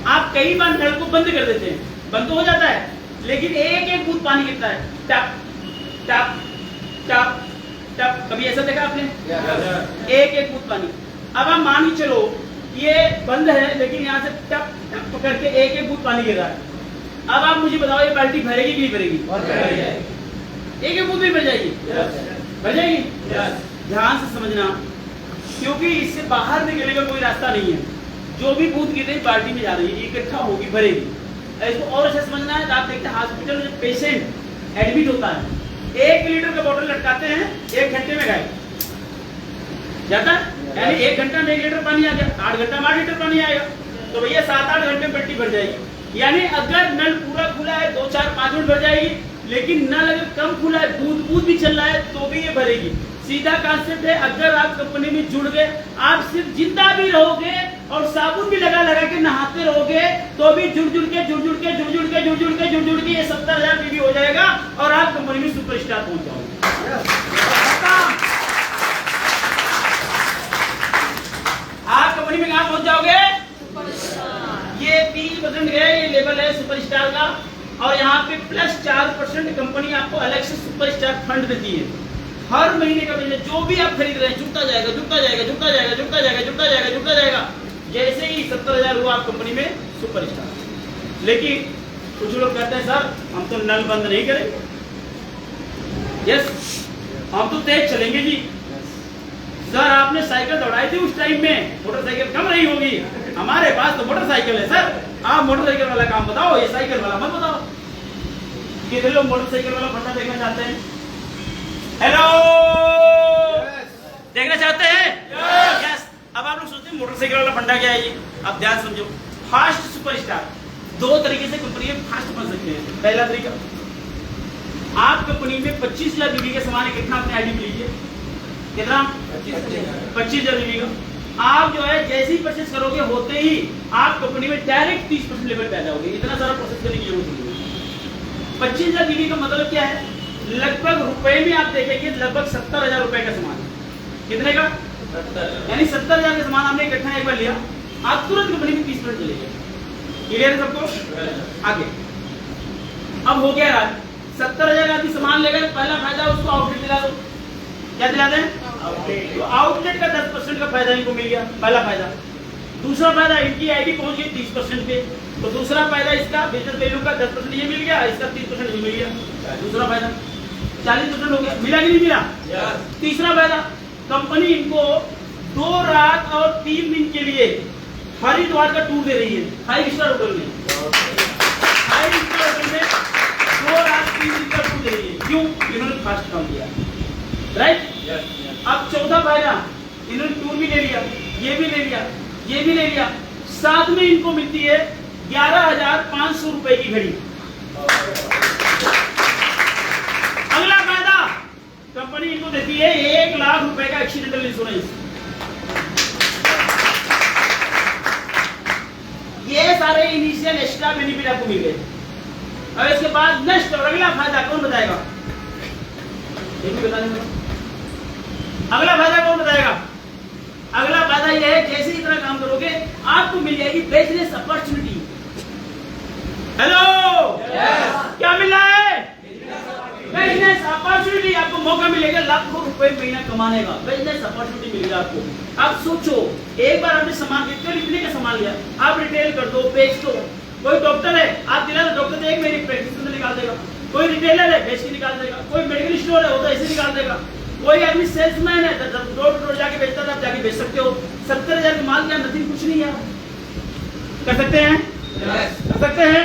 आप कई बार नल को बंद कर देते हैं, बंद तो हो जाता है, लेकिन एक एक बूंद पानी गिरता है, टप टप टप टप। कभी ऐसा देखा आपने? एक एक बूंद पानी। अब आप मान के चलो ये बंद है, लेकिन यहाँ से टप टप करके एक एक बूंद पानी गिर रहा है। अब आप मुझे बताओ, ये बाल्टी भरेगी कि नहीं भरेगी? एक एक बूंद भी भर जाएगी। भर जाएगी? ध्यान से समझना, क्योंकि इससे बाहर निकलने का कोई रास्ता नहीं है। जो भी बूंद गिर रही बाल्टी में जा रही है, इकट्ठा होगी, भरेगी। इसको और अच्छा समझना है तो आप देखते हैं हॉस्पिटल में जब पेशेंट एडमिट होता है, 1 लीटर का बोतल लटकाते हैं, 1 घंटे में गायब जाता है। यानी 1 घंटा में 1 लीटर पानी आ गया, 8 घंटा में 8 लीटर पानी आएगा, तो भैया 7-8 घंटे में पट्टी भर जाएगी। यानी अगर नल पूरा खुला है 2-4-5 मिनट भर जाएगी, लेकिन नल अगर कम खुला है, बूंद बूंद भी चल रहा है, तो भी ये भरेगी। सीधा कॉन्सेप्ट है, अगर आप कंपनी में जुड़ गए, आप सिर्फ जिंदा भी रहोगे और साबुन भी लगा लगा के नहाते रहोगे, तो भी जुड़ जुड़ के ये 70,000 बीवी हो जाएगा और आप कंपनी में सुपरस्टार पहुंच जाओगे। आप कंपनी में कहां पहुंच जाओगे? ये 30% गए, ये लेवल है सुपरस्टार का। और यहाँ पे +4% कंपनी आपको अलग से सुपरस्टार फंड देती है। हर महीने का बिजनेस जो भी आप खरीद रहे हैं जुड़ता जाएगा। जैसे ही 70,000 हुआ आप कंपनी में सुपरस्टार। लेकिन कुछ लोग कहते हैं सर हम तो नल बंद नहीं करेंगे, यस हम तो तेज चलेंगे जी। सर आपने साइकिल दौड़ाई थी उस टाइम में, मोटरसाइकिल कम नहीं होगी, हमारे पास तो मोटरसाइकिल है सर, आप मोटरसाइकिल वाला काम बताओ, ये साइकिल वाला मत बताओ। कितने लोग मोटरसाइकिल वाला फंडा देखना चाहते हैं? हेलो, देखना चाहते हैं? यस। अब आप लोग सोचते हैं मोटरसाइकिल वाला फंडा क्या है जी? अब ध्यान समझो, फास्ट सुपरस्टार दो तरीके से कंपनी में फास्ट बन सकते हैं। पहला तरीका, आप कंपनी में 25,000 बीबी के सामान इकट्ठा अपने आईडी में लीजिए। कितना? 25,000 बीबी का। आप जो है जैसे ही परचेस करोगे होते ही आप कंपनी में डायरेक्ट 30% लेवल पे आ जाओगे। इतना सारा प्रोसेस करने की जरूरत नहीं है। 25,000 बीबी का मतलब क्या है? लगभग रुपए में आप देखेंगे लगभग 70,000 रुपए का सामान है। कितने का? 70,000। यानी 70,000 का सामान आपने इकट्ठा एक बार लिया, आप तुरंत कंपनी में 30% चलेंगे। क्लियर है सबको? आगे अब हो गया यार, 70,000 आदमी सामान लेगा, पहला फायदा उसको आउटलेट दिला दो। क्या दिला दें? तो आउटलेट का 10% का फायदा इनको मिल गया, पहला फायदा। दूसरा फायदा, इनकी आईडी पहुंच गई 30% पे, तो दूसरा फायदा इसका बिजनेस वैल्यू का 10% ये मिल गया, इसका 30% ये मिल गया। दूसरा फायदा 40% हो गया। मिला कि नहीं मिला? तीसरा फायदा, कंपनी इनको 2 रात और 3 दिन के लिए हरिद्वार का टूर दे रही है 5 स्टार होटल में। 5 स्टार होटल में 2 रात 3 दिन का टूर दे रही है। क्यों? इन्होंने फास्ट काम किया, राइट? अब चौथा फायदा, इन्होंने टूर भी ले लिया, ये भी ले लिया, ये भी ले लिया, साथ में इनको मिलती है 11,500 रुपए की घड़ी। अगला फायदा, कंपनी इनको देती है 1 लाख रुपए का एक्सीडेंटल इंश्योरेंस। ये सारे इनिशियल एक्स्ट्रा बेनिफिट आपको मिल गए। अब इसके बाद नेक्स्ट और अगला फायदा कौन बताएगा? ये भी बता देंगे। अगला फायदा कौन बताएगा? अगला फायदा यह है, जैसे ही इतना काम करोगे आपको मिल जाएगी बिजनेस अपॉर्चुनिटी। हेलो, क्या मिल रहा है? Business opportunity. आपको मौका मिलेगा लाखों रुपए महीना कमाने का, बिजनेस अपॉर्चुनिटी मिलेगा आपको। आप सोचो, एक बार आपने सामान कितने का सामान लिया, आप रिटेल कर दो, बेच दो। कोई डॉक्टर है, आप दिला दो, डॉक्टर एक महीने प्रैक्टिस में निकाल देगा। कोई रिटेलर है, बेच के निकाल देगा। कोई मेडिकल स्टोर है, वो तो ऐसे निकाल देगा। कोई आदमी सेल्समैन है, डोर टू डोर जाके बेचता था, आप जाके बेच सकते हो। 70,000 का माल क्या नथिंग, कुछ नहीं है। कर सकते हैं? कर सकते हैं?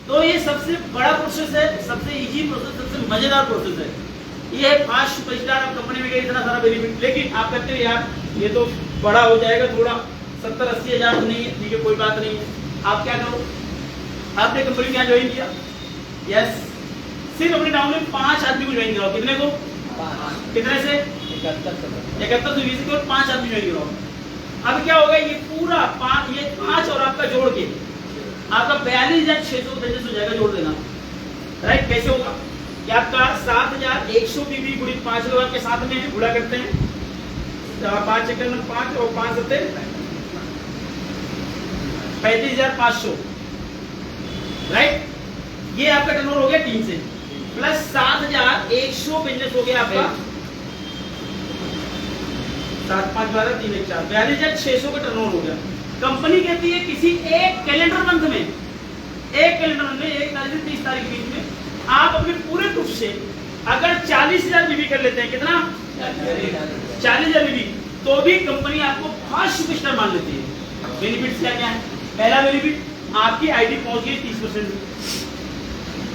तो ये सबसे बड़ा प्रोसेस है, सबसे इजी प्रोसेस, सबसे मजेदार प्रोसेस है। ये है फास्ट सुपरस्टार। आप कंपनी में गए, इतना सारा बेनिफिट, लेकिन आप कहते हैं यार ये तो बड़ा हो जाएगा थोड़ा, 70-80 हजार तो नहीं है। ठीक है, कोई बात नहीं है। आप क्या करो, आपने कंपनी में ज्वाइन किया, यस, सिर्फ अपने टाउन में 5 आदमी को ज्वाइन कराओ। कितने को? कितने से? 71 को 5 आदमी ज्वाइन कराओ। अब क्या होगा, ये पूरा 5 और आपका जोड़ के आपका 42,600 बिजनेस हो जाएगा। जोड़ देना, राइट? कैसे होगा कि आपका 7,100 बीबी गुड़ी 5 लोग आपके साथ में गुड़ा करते हैं, 5 चक्कर में 5 और 5 सत्ते 35,500, राइट? ये आपका टर्नओवर हो गया 3 से, प्लस 7,100 बिजनेस हो गया आपका 7, 5, 12, 3, 1, 4, 42,600 का टर्नओवर हो गया। कंपनी कहती है किसी एक कैलेंडर मंथ में, एक कैलेंडर मंथ में 1 तारीख से 30 तारीख के बीच में आप अपने पूरे ग्रुप से अगर 40,000 बीबी कर लेते हैं, कितना? 40,000 बीबी, तो भी कंपनी आपको फास्ट सुपरस्टार मान लेती है। बेनिफिट्स क्या क्या है? पहला बेनिफिट, आपकी आईडी पहुंच गई 30%,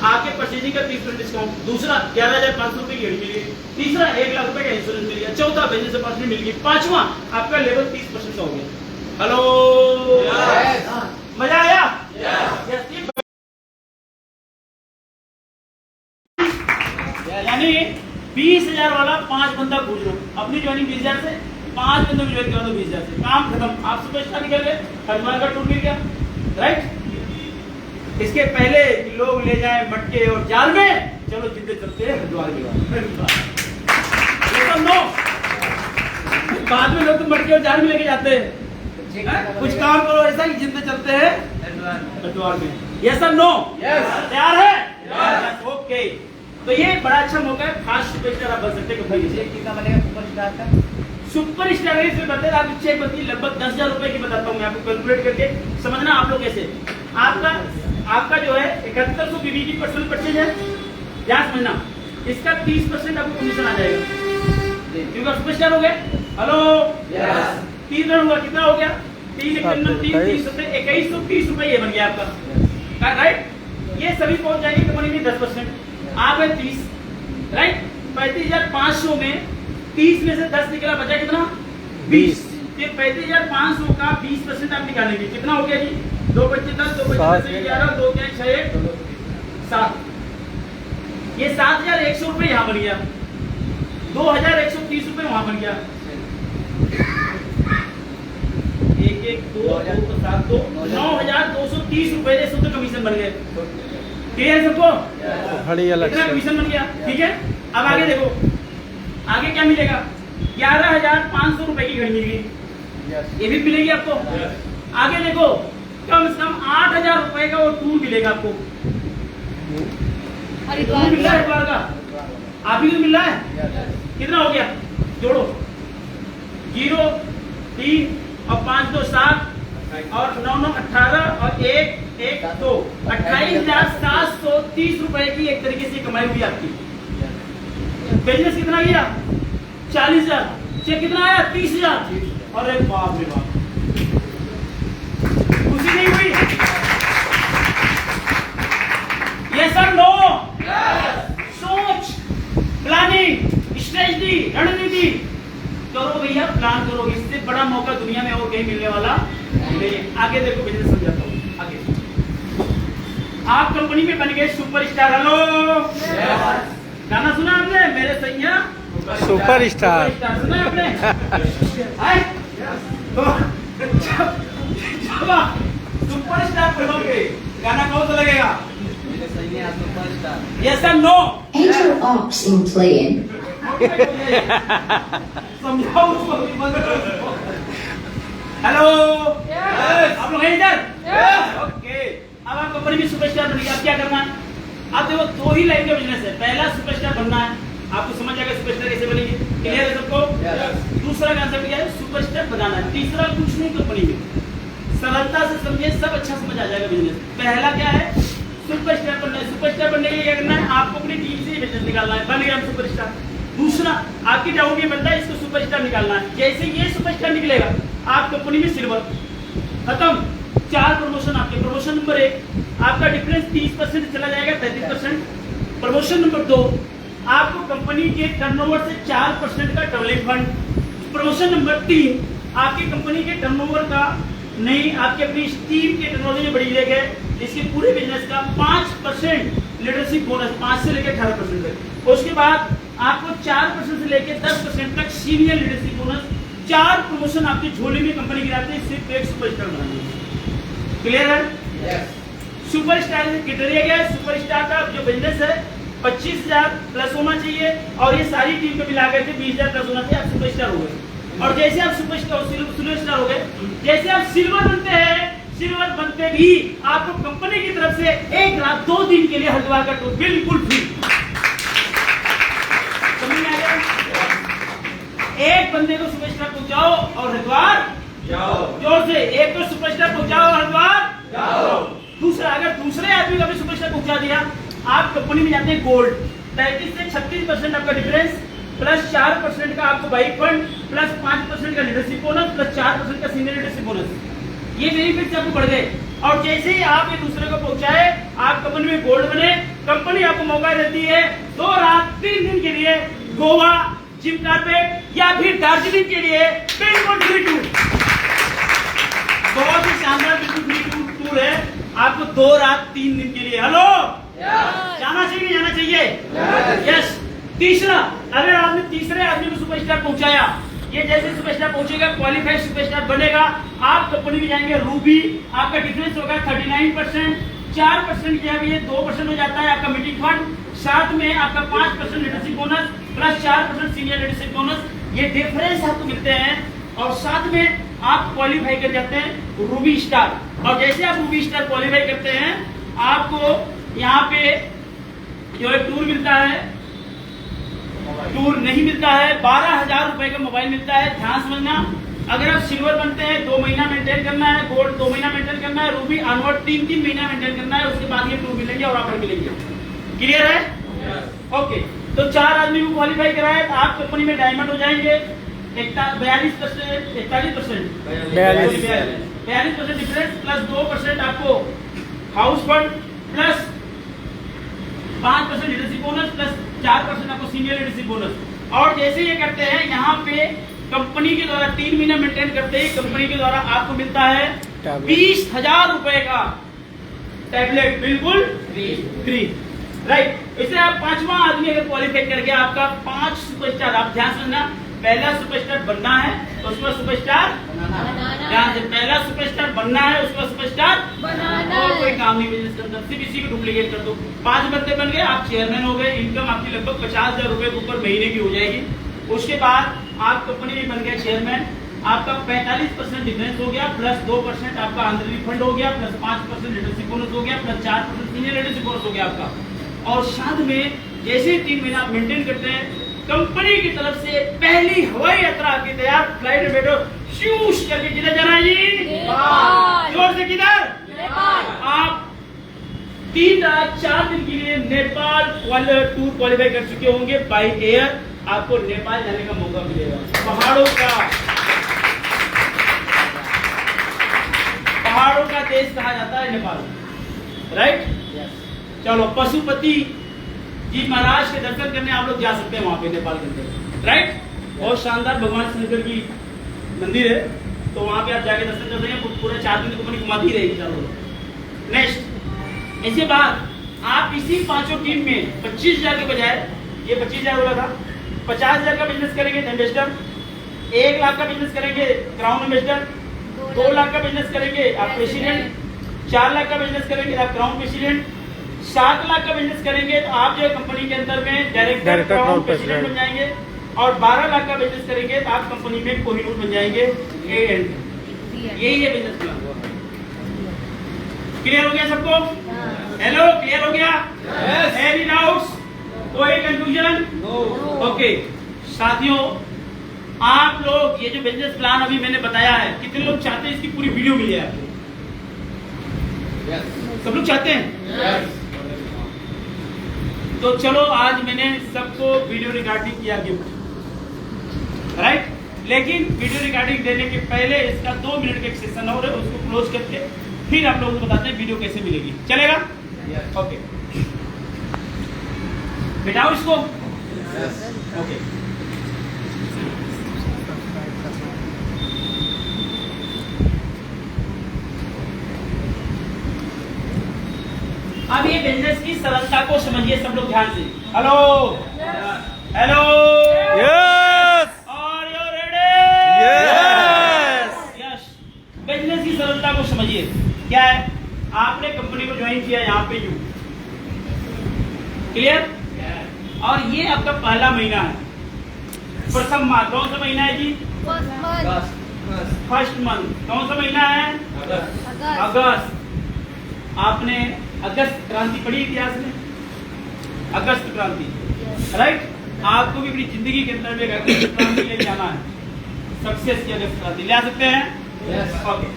आपके परचेजिंग का 30% डिस्काउंट। दूसरा 11,500 रुपए की घड़ी मिल गई। तीसरा 1 लाख रुपए का इंश्योरेंस मिल गया। चौथा बिजनेस अपॉर्चुनिटी मिल गई। पांचवा आपका लेवल 30% का हो गया। हेलो, मजा आया? यानी 20,000 वाला 5 बंदा पूछ लो, अपनी ज्वाइनिंग 20,000 से, 5 बंदों की ज्वाइन करा दो 20,000 से, काम खत्म। आप सुपरस्टार निकल गए, हरिद्वार का टूर मिल गया, राइट? इसके पहले लोग ले जाए मटके और जार में, चलो जिद्दे चलते हैं हरिद्वार की बाद में लोग तो मटके और जार में लेके जाते हैं। कुछ काम करो ऐसा कि जिद्दे चलते हैं हरिद्वार में। यस और नो? तैयार है? ओके। तो ये बड़ा अच्छा मौका है, फास्ट सुपरस्टार आप बन सकते हैं। कितना बनेगा सुपरस्टार का? सुपरस्टार इसमें बनते हैं, आपकी चेक बनती है लगभग 10,000 रुपए की। बताता हूँ मैं आपको, कैलकुलेट करके समझना आप लोग कैसे। आपका जो है 7100 बीबी की पर्सनल परचेज है, ध्यान समझना, इसका 30% आपको कमीशन आ जाएगा क्योंकि आप सुपरस्टार हो गए। हेलो, 3 रन हुआ, कितना हो गया? 3 2130 रुपए ये बन गया आपका, राइट? ये सभी पहुंच जाएंगे कंपनी में 10%, आप है 30, राइट? 35,500 में 30 में से 10 निकला, बचा कितना? 20। 35,500 का 20% आप निकालेंगे, कितना हो गया जी? 2 25 10, 2 25 11, 2 क्या 6 1 7। ये 7,100 रुपये यहाँ बन गया, 2,130 रुपये वहां बन गया। 1 1 2 2 7 2 9,230 रुपये शुद्ध कमीशन बन गए। क्लियर है सबको? बड़ी अलग इतना कमीशन बन गया। ठीक है, अब आगे देखो, आगे क्या मिलेगा? 11,500 रुपए की घड़ी मिल गई, ये भी मिलेगी आपको। आगे देखो, कम से कम 8,000 रुपए का वो टूर मिलेगा आपको। हरिद्वार मिल रहा है हरिद्वार का, आप ही को मिल रहा है। कितना हो गया? जोड़ो, 0 3 और 5 2 7 और 9 9 18 और 1 1 2 28,730 रुपए की एक तरीके से कमाई हुई आपकी। बिजनेस कितना गया? 40,000। चेक कितना आया? 30,000। अरे बाप रे बाप, खुशी नहीं हुई? यस और नो? सोच, प्लानिंग, स्ट्रेटजी, रणनीति करो भैया, प्लान करो। इससे बड़ा मौका दुनिया में और कहीं मिलने वाला नहीं। आगे देखो, बिजनेस समझाता हूँ। आगे आप कंपनी में बन गए सुपरस्टार। हेलो, गाना सुना आपने? मेरे सैया सुपरस्टार। सुना आपने? तो जब आप सुपरस्टार बनोगे, गाना कौन सा लगेगा? यस और no? Enter Ops in playing. समझाओ उसको। हेलो, आप लोग हैं इधर? ओके, अब आप कंपनी में सुपरस्टार बनेंगे। अब क्या करना है? आप देखो, 2 ही लाइन का बिजनेस है। पहला, सुपरस्टार बनना है। आपको समझ आएगा सुपरस्टार कैसे बनेंगे। क्लियर है सबको? दूसरा कंसेप्ट क्या है? सुपरस्टार बनाना है। तीसरा, कुछ नहीं कंपनी में, सरलता से समझिए, सब अच्छा समझ आ जाएगा बिजनेस। पहला क्या है? सुपरस्टार बनना है। सुपरस्टार बनने के लिए क्या करना है? आपको अपनी टीम से बिजनेस निकालना है। बन गया हम सुपरस्टार। दूसरा, आपकी डाउन ये बनता है, इसको सुपरस्टार निकालना है। जैसे ये सुपरस्टार निकलेगा, आप कंपनी में सिल्वर, खत्म। 4 प्रमोशन आपके। प्रमोशन नंबर 1, आपका डिफरेंस 30% चला जाएगा 33%। प्रमोशन नंबर 2, आपको कंपनी के टर्नओवर से 4% का डेवलप फंड। प्रमोशन नंबर 3, आपकी कंपनी के टर्नओवर का नहीं, आपके अपनी टीम के टर्नओवर में बड़ी जगह है, इसके पूरे बिजनेस का 5% लीडरशिप बोनस, 5 से लेकर 18% तक। उसके बाद आपको 4% से लेकर 10% तक सीनियर लीडरशिप बोनस। 4 प्रमोशन आपकी झोली में कंपनी गिराते हैं, सिर्फ एक सुपरस्टार बनाने। क्लियर है? सुपरस्टार क्राइटेरिया क्या है? सुपरस्टार का जो बिजनेस है 25,000 प्लस होना चाहिए, और ये सारी टीम को मिलाकर के 20,000 प्लस होना चाहिए। आप सुपरस्टार हो गए। और जैसे आप सुपरस्टार हो गए, जैसे आप सिल्वर बनते हैं, सिल्वर बनते भी आपको कंपनी की तरफ से 1 रात 2 दिन के लिए हरिद्वार का टूर बिल्कुल फ्री। समझ में आ गया? एक बंदे को सुपरस्टार पहुंचाओ और हरिद्वार जाओ। जोर से, एक तो सुपरस्टार पहुंचाओ और हरिद्वार जाओ। दूसरा, अगर दूसरे आदमी को भी सुपरस्टार पहुंचा दिया, आप कंपनी में जाते हैं गोल्ड। 33 से 36% आपका डिफरेंस, प्लस 4% का आपको बाइक फंड, प्लस 5% का लीडरशिप बोनस, प्लस 4% का सीनियर लीडरशिप बोनस। ये बेनिफिट्स आपको बढ़ गए। और जैसे ही आप एक दूसरे को पहुंचाए, आप कंपनी में गोल्ड बने। कंपनी आपको मौका देती है 2 रात 3 दिन के लिए गोवा, जिम कारपेट या फिर दार्जिलिंग के लिए बिल्कुल फ्री टूर। बहुत ही शानदार बिल्कुल फ्री टूर है आपको 2 रात 3 दिन के लिए। हेलो, जाना चाहिए? जाना चाहिए? यस। तीसरा, अगर आपने तीसरे आदमी को सुपरस्टार पहुंचाया, ये जैसे सुपरस्टार पहुंचेगा, क्वालिफाइड सुपरस्टार बनेगा, आप कंपनी में जाएंगे रूबी, आपका डिफरेंस होगा 39%, 4% किया भी 2% हो जाता है आपका मीटिंग फंड, साथ में आपका 5% leadership bonus, plus 4% senior leadership bonus. ये डिफरेंस आपको मिलते हैं, और साथ में आप क्वालिफाई कर जाते हैं रूबी स्टार। और जैसे आप रूबी स्टार क्वालिफाई करते हैं, आपको यहाँ पे जो है टूर मिलता है, टूर नहीं मिलता है, 12,000 रुपए का मोबाइल मिलता है। ध्यान समझना, अगर आप सिल्वर बनते हैं 2 महीना मेंटेन करना है, गोल्ड 2 महीना मेंटेन करना है, रूबी ऑनवर्ड 3 महीना मेंटेन करना है, उसके बाद ये टूर मिलेंगे और ऑफर मिलेंगे। क्लियर है? ओके, तो 4 आदमी को क्वालिफाई कराए, आप कंपनी में डायमंड हो जाएंगे। 42% डिफरेंस, प्लस 2% आपको house fund, plus 5% leadership bonus, plus 4% आपको सीनियर लीडरशिप बोनस। और जैसे ये करते हैं, यहाँ पे कंपनी के द्वारा 3 महीना मेंटेन करते हैं, कंपनी के द्वारा आपको मिलता है टैबलेट 20,000 रुपए का टैबलेट बिल्कुल फ्री। राइट। इससे आप 5वां आदमी अगर क्वालिफाई कर गया, आपका 5 सुपरस्टार, आप ध्यान सुनना, पहला सुपरस्टार बनना है, उसके बाद सुपरस्टार ध्यान से, पहला सुपरस्टार बनना है, उसके बाद सुपरस्टार और कोई काम नहीं बिजनेस के अंदर, सिर्फ इसी को डुप्लीकेट कर दो। 5 बंदे बन गए, आप चेयरमैन हो गए, इनकम आपकी लगभग 50,000 रुपए के ऊपर महीने की हो जाएगी। उसके बाद आप कंपनी में बन गए चेयरमैन, आपका 45% डिफरेंस हो गया, प्लस 2% आपका आंतरिक रिफंड हो गया, प्लस 5% लीडरशिप बोनस हो गया, प्लस 4% सीनियर लीडरशिप बोनस हो गया आपका। और साथ में जैसे 3 महीना आप मेंटेन करते हैं, कंपनी की तरफ से पहली हवाई यात्रा आपकी तैयार, फ्लाइट में बैठो, शूश करके किधर जाना है जी? जोर से किधर? आप 3 रात 4 दिन के लिए नेपाल टूर क्वालिफाई कर चुके होंगे बाय एयर। आपको नेपाल जाने का मौका मिलेगा। पहाड़ों का देश कहा जाता है नेपाल। राइट। चलो, पशुपति जी महाराज के दर्शन करने आप लोग जा सकते हैं वहां पे नेपाल के अंदर। राइट। बहुत शानदार भगवान शंकर की मंदिर है, तो वहां पे आप जाके दर्शन कर सकते हैं। पूरा 4 दिन कंपनी घुमाती रहेगी चारों। नेक्स्ट, इसके बाद आप इसी 5 टीम में 25,000 के बजाय, ये 25,000 बोला था, 50,000 का बिजनेस करेंगे इन्वेस्टर, 1 लाख का बिजनेस करेंगे क्राउन इन्वेस्टर, 2 लाख का बिजनेस करेंगे आप प्रेसिडेंट, 4 लाख का बिजनेस करेंगे आप क्राउन प्रेसिडेंट, 7 लाख का बिजनेस करेंगे तो आप जो है कंपनी के अंदर में डायरेक्टर क्राउन प्रेसिडेंट बन जाएंगे, और 12 लाख का बिजनेस करेंगे तो आप कंपनी में कोहिनूर बन जाएंगे। यही है बिजनेस प्लान। क्लियर हो गया सबको? हेलो, क्लियर हो गया? Any doubts? कोई कंफ्यूजन? ओके साथियों, आप लोग ये जो बिजनेस प्लान अभी मैंने बताया है, कितने लोग चाहते हैं इसकी पूरी वीडियो मिले आपको? सब लोग चाहते हैं? तो चलो, आज मैंने सबको वीडियो रिकॉर्डिंग किया गिफ्ट। राइट। लेकिन वीडियो रिकॉर्डिंग देने के पहले इसका 2 मिनट का एक सेशन और है, उसको क्लोज करके फिर आप लोगों को बताते हैं वीडियो कैसे मिलेगी। चलेगा? ओके। बिठाओ इसको। ओके। अब ये बिजनेस की सरलता को समझिए सब लोग ध्यान से। Hello hello, yes are you ready? Yes yes. Business की सरलता को समझिए। क्या है? आपने कंपनी को ज्वाइन किया यहाँ पे, यू क्लियर? और ये आपका पहला महीना है, प्रथम माह। कौन सा महीना है जी? First month. कौन सा महीना है? अगस्त। आपने अगस्त क्रांति पढ़ी इतिहास में? अगस्त क्रांति। राइट। आपको भी अपनी जिंदगी के अंदर में अगस्त क्रांति लेके आना है, सक्सेस की अगस्त क्रांति ले आ सकते हैं। ओके।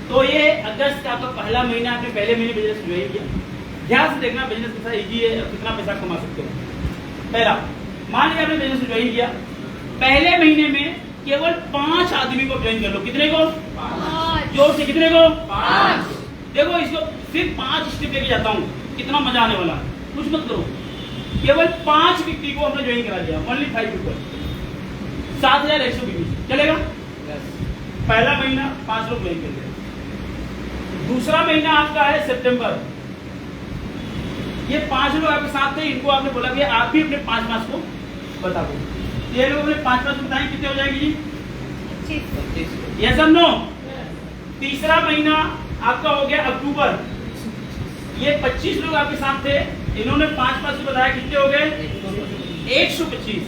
तो ये अगस्त का आपका पहला महीना, आपने पहले महीने बिजनेस ज्वाइन किया। ध्यान से देखना बिजनेस कितना इजी है और कितना पैसा कमा सकते हो। पहला, मान लिया आपने बिजनेस ज्वाइन किया, पहले महीने में केवल 5 आदमी को ज्वाइन कर लो। कितने को? 5। जोर से, कितने को? 5। देखो, इसको सिर्फ 5 स्टेप लेके जाता हूँ, कितना मजा आने वाला है। कुछ मत करो, केवल 5 व्यक्ति को हमने ज्वाइन करा दिया, ओनली 5 पीपल, 7,120। चलेगा? पहला महीना 5 लोग ज्वाइन कर दिया। दूसरा महीना आपका है सितंबर। ये 5 लोग आपके साथ थे, इनको आपने बोला कि आप भी अपने 5 को बता दो। ये लोग अपने 5 बताएं, कितने हो जाएगी जी? 25। यस और नो? तीसरा महीना आपका हो गया अक्टूबर। ये 25 लोग आपके साथ थे, इन्होंने 5 बताया, कितने हो गए? 125।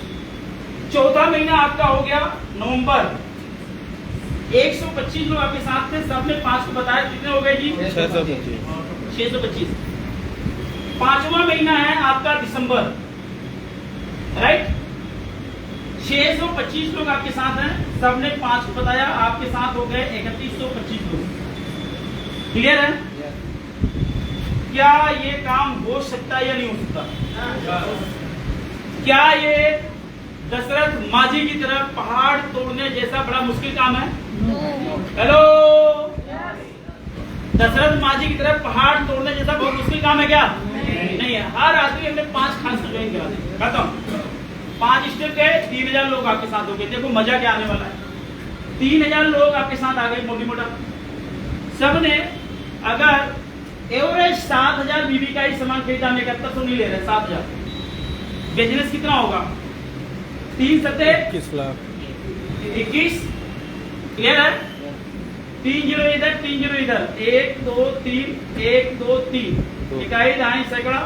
चौथा महीना आपका हो गया नवंबर। 125 लोग आपके साथ थे, सबने 5 को बताया, कितने हो गए जी? 625। पांचवा महीना है आपका दिसंबर। राइट। 625 लोग आपके साथ हैं, सबने 5 को बताया, आपके साथ हो गए 3125 लोग। क्लियर है? क्या ये काम हो सकता है या नहीं हो सकता? क्या ये दशरथ माझी की तरह पहाड़ तोड़ने जैसा बड़ा मुश्किल काम है? हेलो, दशरथ माझी की तरह पहाड़ तोड़ने जैसा बहुत मुश्किल काम है क्या? नहीं है। हर आदमी अपने 5 खास को ज्वाइन करा दे, खत्म। 5 स्टेप गए, 3,000 लोग आपके साथ हो गए। देखो मजा क्या आने वाला है। 3,000 लोग आपके साथ आ गए, मोटी मोटा सब ने अगर एवरेज 7,000 बीबी का ही सामान खरीदा, हम 7100 नहीं ले रहे, 7,000, बिजनेस कितना होगा? 3 सत्ते 21 लाख। 21, क्लियर है? 3 जीरो इधर, 3 जीरो इधर, 1 2 3, 1 2 3, इकाई दहाई सैकड़ा,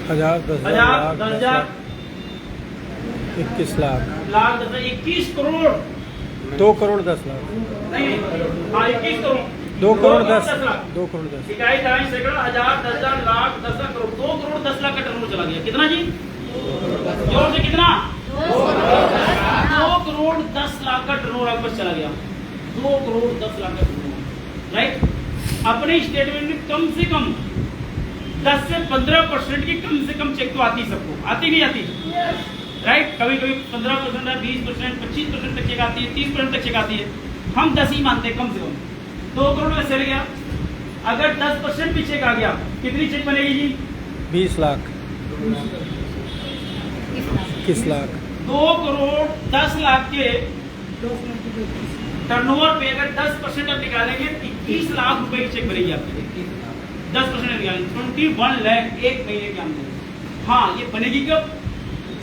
1000 10,000 हजार, 10,000, 21 लाख। लाख 10, 21 करोड़ 2 करोड़ 10 लाख। नहीं, हाँ 21 करोड़, 2 करोड़ 10 लाख, 2 करोड़ 10। इकाई दहाई सैकड़ा, 1000, 10,000, लाख, 10 करोड़, 2 करोड़ 10 लाख का टर्नओवर चला गया। कितना जी? जोर से कितना? 2 करोड़ 10 लाख का टर्नओवर आपके पास चला गया। 2 करोड़ 10 लाख का टर्नओवर, राइट? अपने स्टेटमेंट में कम से कम 10 से 15% की कम से कम चेक तो आती है सबको, आती नहीं आती? राइट? कभी कभी 15%, 20%, 25% तक चेक आती है, 30% तक चेक आती है। हम 10 ही मानते हैं कम से कम। 2 करोड़ में चल गया, अगर 10% भी चेक आ गया, कितनी चेक बनेगी जी? 20 लाख 21 लाख। 2 करोड़ 10 लाख के टर्नओवर पे अगर 10% आप निकालेंगे, 21 लाख रुपए की चेक बनेगी आपकी। 10% निकालेंगे, 21 लाख एक महीने की आमदनी। हाँ, ये बनेगी कब?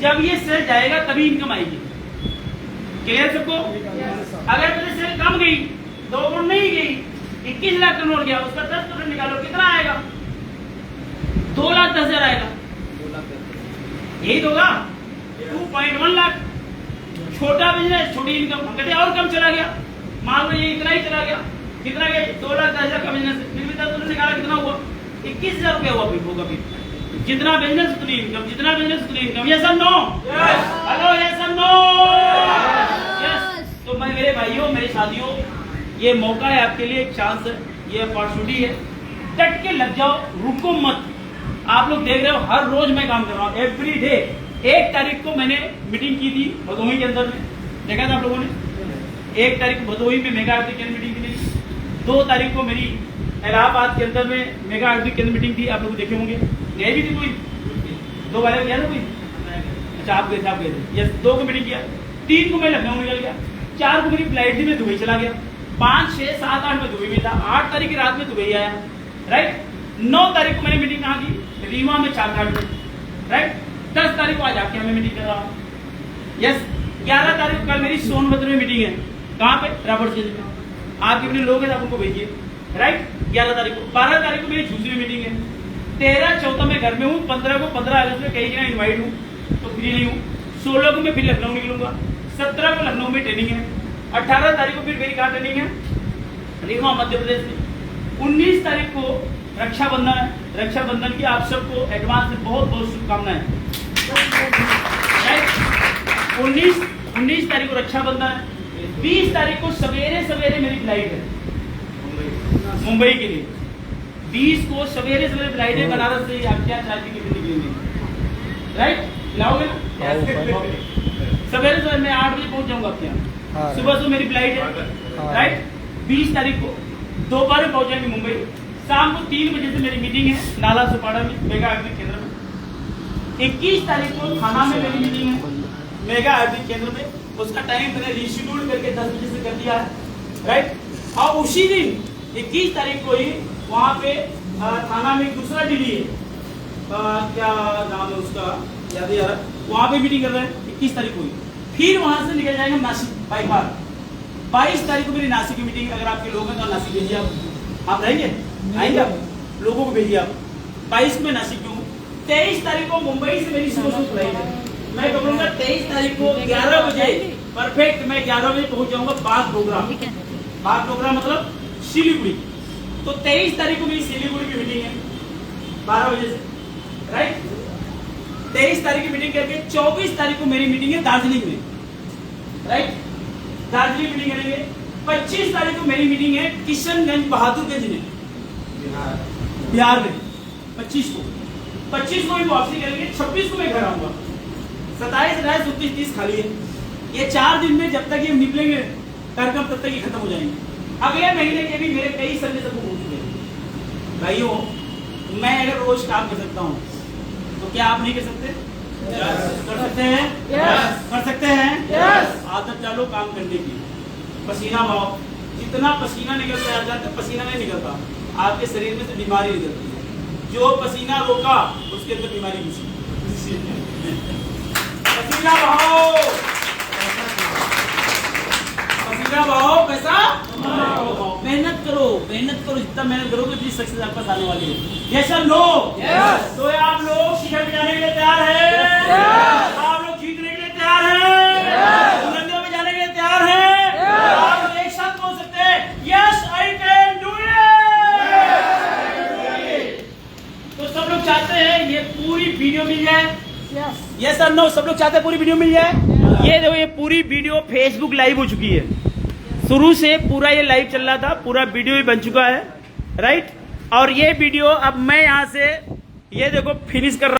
जब ये सेल जाएगा तभी इनकम आएगी। क्लियर सबको? अगर पहले सेल कम गई, 2 करोड़ नहीं गई, 21 लाख टर्नओवर गया, उसका 10% निकालो, कितना आएगा? 2,10,000 आएगा। यही तो होगा, 2.1 लाख। छोटा बिजनेस, छोटी इनकम, हम कहते और कम चला गया, मान लो ये इतना ही चला गया, कितना गया? 2,10,000 का बिजनेस, फिर भी 10% निकाला, कितना हुआ? 21,000 रुपया हुआ। फिर होगा, फिर जितना बिजनेस उतनी इनकम, जितना बिजनेस उतनी इनकम। यस और नो? हेलो, यस और नो? यस। तो मैं, मेरे भाइयों, मेरे साथियों, ये मौका है आपके लिए, एक चांस है, ये अपॉर्चुनिटी है, डट के लग जाओ, रुको मत। आप लोग देख रहे हो हर रोज मैं काम कर रहा हूँ, एवरी डे। 1 तारीख को मैंने मीटिंग की थी भदोही के अंदर में, देखा था आप लोगों ने? 1 तारीख को भदोही में मेगा आरती केंद्र मीटिंग की थी। 2 तारीख को मेरी इलाहाबाद के अंदर में मेगा आरती केंद्र मीटिंग थी, आप लोग देखे होंगे। गए भी थी कोई? 2 बार गया था कोई? अच्छा, आप गए थे, आप गए थे। यस, 2 को मीटिंग किया, 3 को मैं लखनऊ निकल गया, 4 को मेरी फ्लाइट थी, मैं दुबई चला गया, 5, 6, 7, 8 में दुबई में था, 8 तारीख की रात में दुबई आया, राइट? 9 तारीख को मैंने मीटिंग कहाँ की? रीवा में, चारघाट में, राइट? 10 तारीख को आज आके मैं मीटिंग कर रहा हूँ। यस, 11 तारीख को कल मेरी सोनभद्र में मीटिंग है। कहाँ पे? रॉबर्ट्सगंज में। आपके अपने लोग हैं, आप उनको भेजिए, राइट? 11 तारीख को। 12 तारीख को मेरी झूसी में मीटिंग है। 13, 14 में घर में हूँ। 15 को, 15 अगस्त में कई जगह इन्वाइट हूँ, तो फ्री नहीं हूँ। 16 को मैं फिर लखनऊ निकलूंगा। 17 को लखनऊ में ट्रेनिंग है। 18 तारीख को फिर मेरी कहाँ ट्रेनिंग है? रीवा, मध्य प्रदेश में। 19 तारीख को रक्षाबंधन है। रक्षाबंधन की आप सबको एडवांस में बहुत बहुत शुभकामनाएं। 19 तारीख को रक्षाबंधन है। 20 तारीख को सवेरे सवेरे मेरी फ्लाइट है मुंबई के लिए। 20 को सवेरे सवेरे फ्लाइट है बनारस से। आप क्या चाहती है निकलेंगे, राइट? लाओगे ना? सवेरे सवेरे मैं 8 बजे पहुंच जाऊंगा आपके यहाँ। सुबह से मेरी फ्लाइट है, राइट? 20 तारीख को दोपहर में पहुंच जाएंगे मुंबई। शाम को 3 बजे से मेरी मीटिंग है नाला सुपाड़ा में, मेगा आयुर्वेदिक केंद्र में। 21 तारीख को थाना में मेरी मीटिंग है मेगा आयुर्वेदिक केंद्र में। उसका टाइम मैंने रिशेड्यूल करके 10 बजे से कर दिया है, राइट? और उसी दिन 21 तारीख को ही वहाँ पे थाना में दूसरा डीडी है, क्या नाम है उसका, याद है, वहाँ पे मीटिंग कर रहे हैं 21 तारीख को ही। फिर वहाँ से निकल जाएंगे नासिक बाई कार। 22 तारीख को मेरी नासिक की मीटिंग। अगर आपके लोग हैं तो नासिक भेजिए, आप रहेंगे, आएंगे, आप लोगों को भेजिए आप। 22 को मैं नासिक में हूँ। 23 तारीख को मुंबई से मेरी सुबह फ्लाइट है। मैं कहूँगा 23 तारीख को 11 बजे परफेक्ट, मैं 11 बजे पहुंच जाऊंगा बाग प्रोग्राम। बाग प्रोग्राम मतलब सिलीगुड़ी। तो 23 तारीख को मेरी सिलीगुड़ी की मीटिंग है 12 बजे से, राइट? 23 तारीख की मीटिंग करके 24 तारीख को मेरी मीटिंग है दार्जिलिंग में, राइट? दार्जिलिंग मीटिंग करेंगे। 25 तारीख को मेरी मीटिंग है किशनगंज बहादुरगंज में, बिहार में। 25 को भी वापसी करेंगे। 26 को मैं घर आऊंगा। 27, 28, 29, 30 खाली है। ये 4 दिन में जब तक ये निकलेंगे कार्यक्रम तब तक ये खत्म हो जाएंगे। अगले महीने के भी मेरे कई संदेश सबको पहुंच गए। भाइयों, मैं अगर रोज काम कर सकता हूँ तो क्या आप नहीं कर सकते? कर सकते हैं? कर सकते हैं? आदत डालो काम करने की, पसीना बहाओ, जितना पसीना निकलता है, जानते पसीना नहीं निकलता, आपके शरीर में से बीमारी निकलती है। जो पसीना रोका उसके अंदर बीमारी घुसी। पसीना बहाओ, पसीना बहाओ, पैसा बहाओ। मेहनत करो, मेहनत करो, जितना मेहनत करोगे उतनी सक्सेस आपके पास आने वाली है। यस और नो? यस। तो आप लोग शिखर पे जाने के लिए तैयार हैं? यस। आप लोग जीतने के लिए तैयार हैं? बुलंदियों पे जाने के लिए तैयार हैं? आप लोग एक साथ बोल सकते हैं yes I can do it. तो सब लोग चाहते हैं ये पूरी वीडियो मिल जाए? यस और नो? सब लोग चाहते हैं पूरी वीडियो मिल जाए? ये देखो, ये पूरी वीडियो फेसबुक लाइव हो चुकी है। शुरू से पूरा ये लाइव चल रहा था, पूरा वीडियो भी बन चुका है, राइट। और ये वीडियो अब मैं यहाँ से ये देखो फिनिश कर रहा हूँ।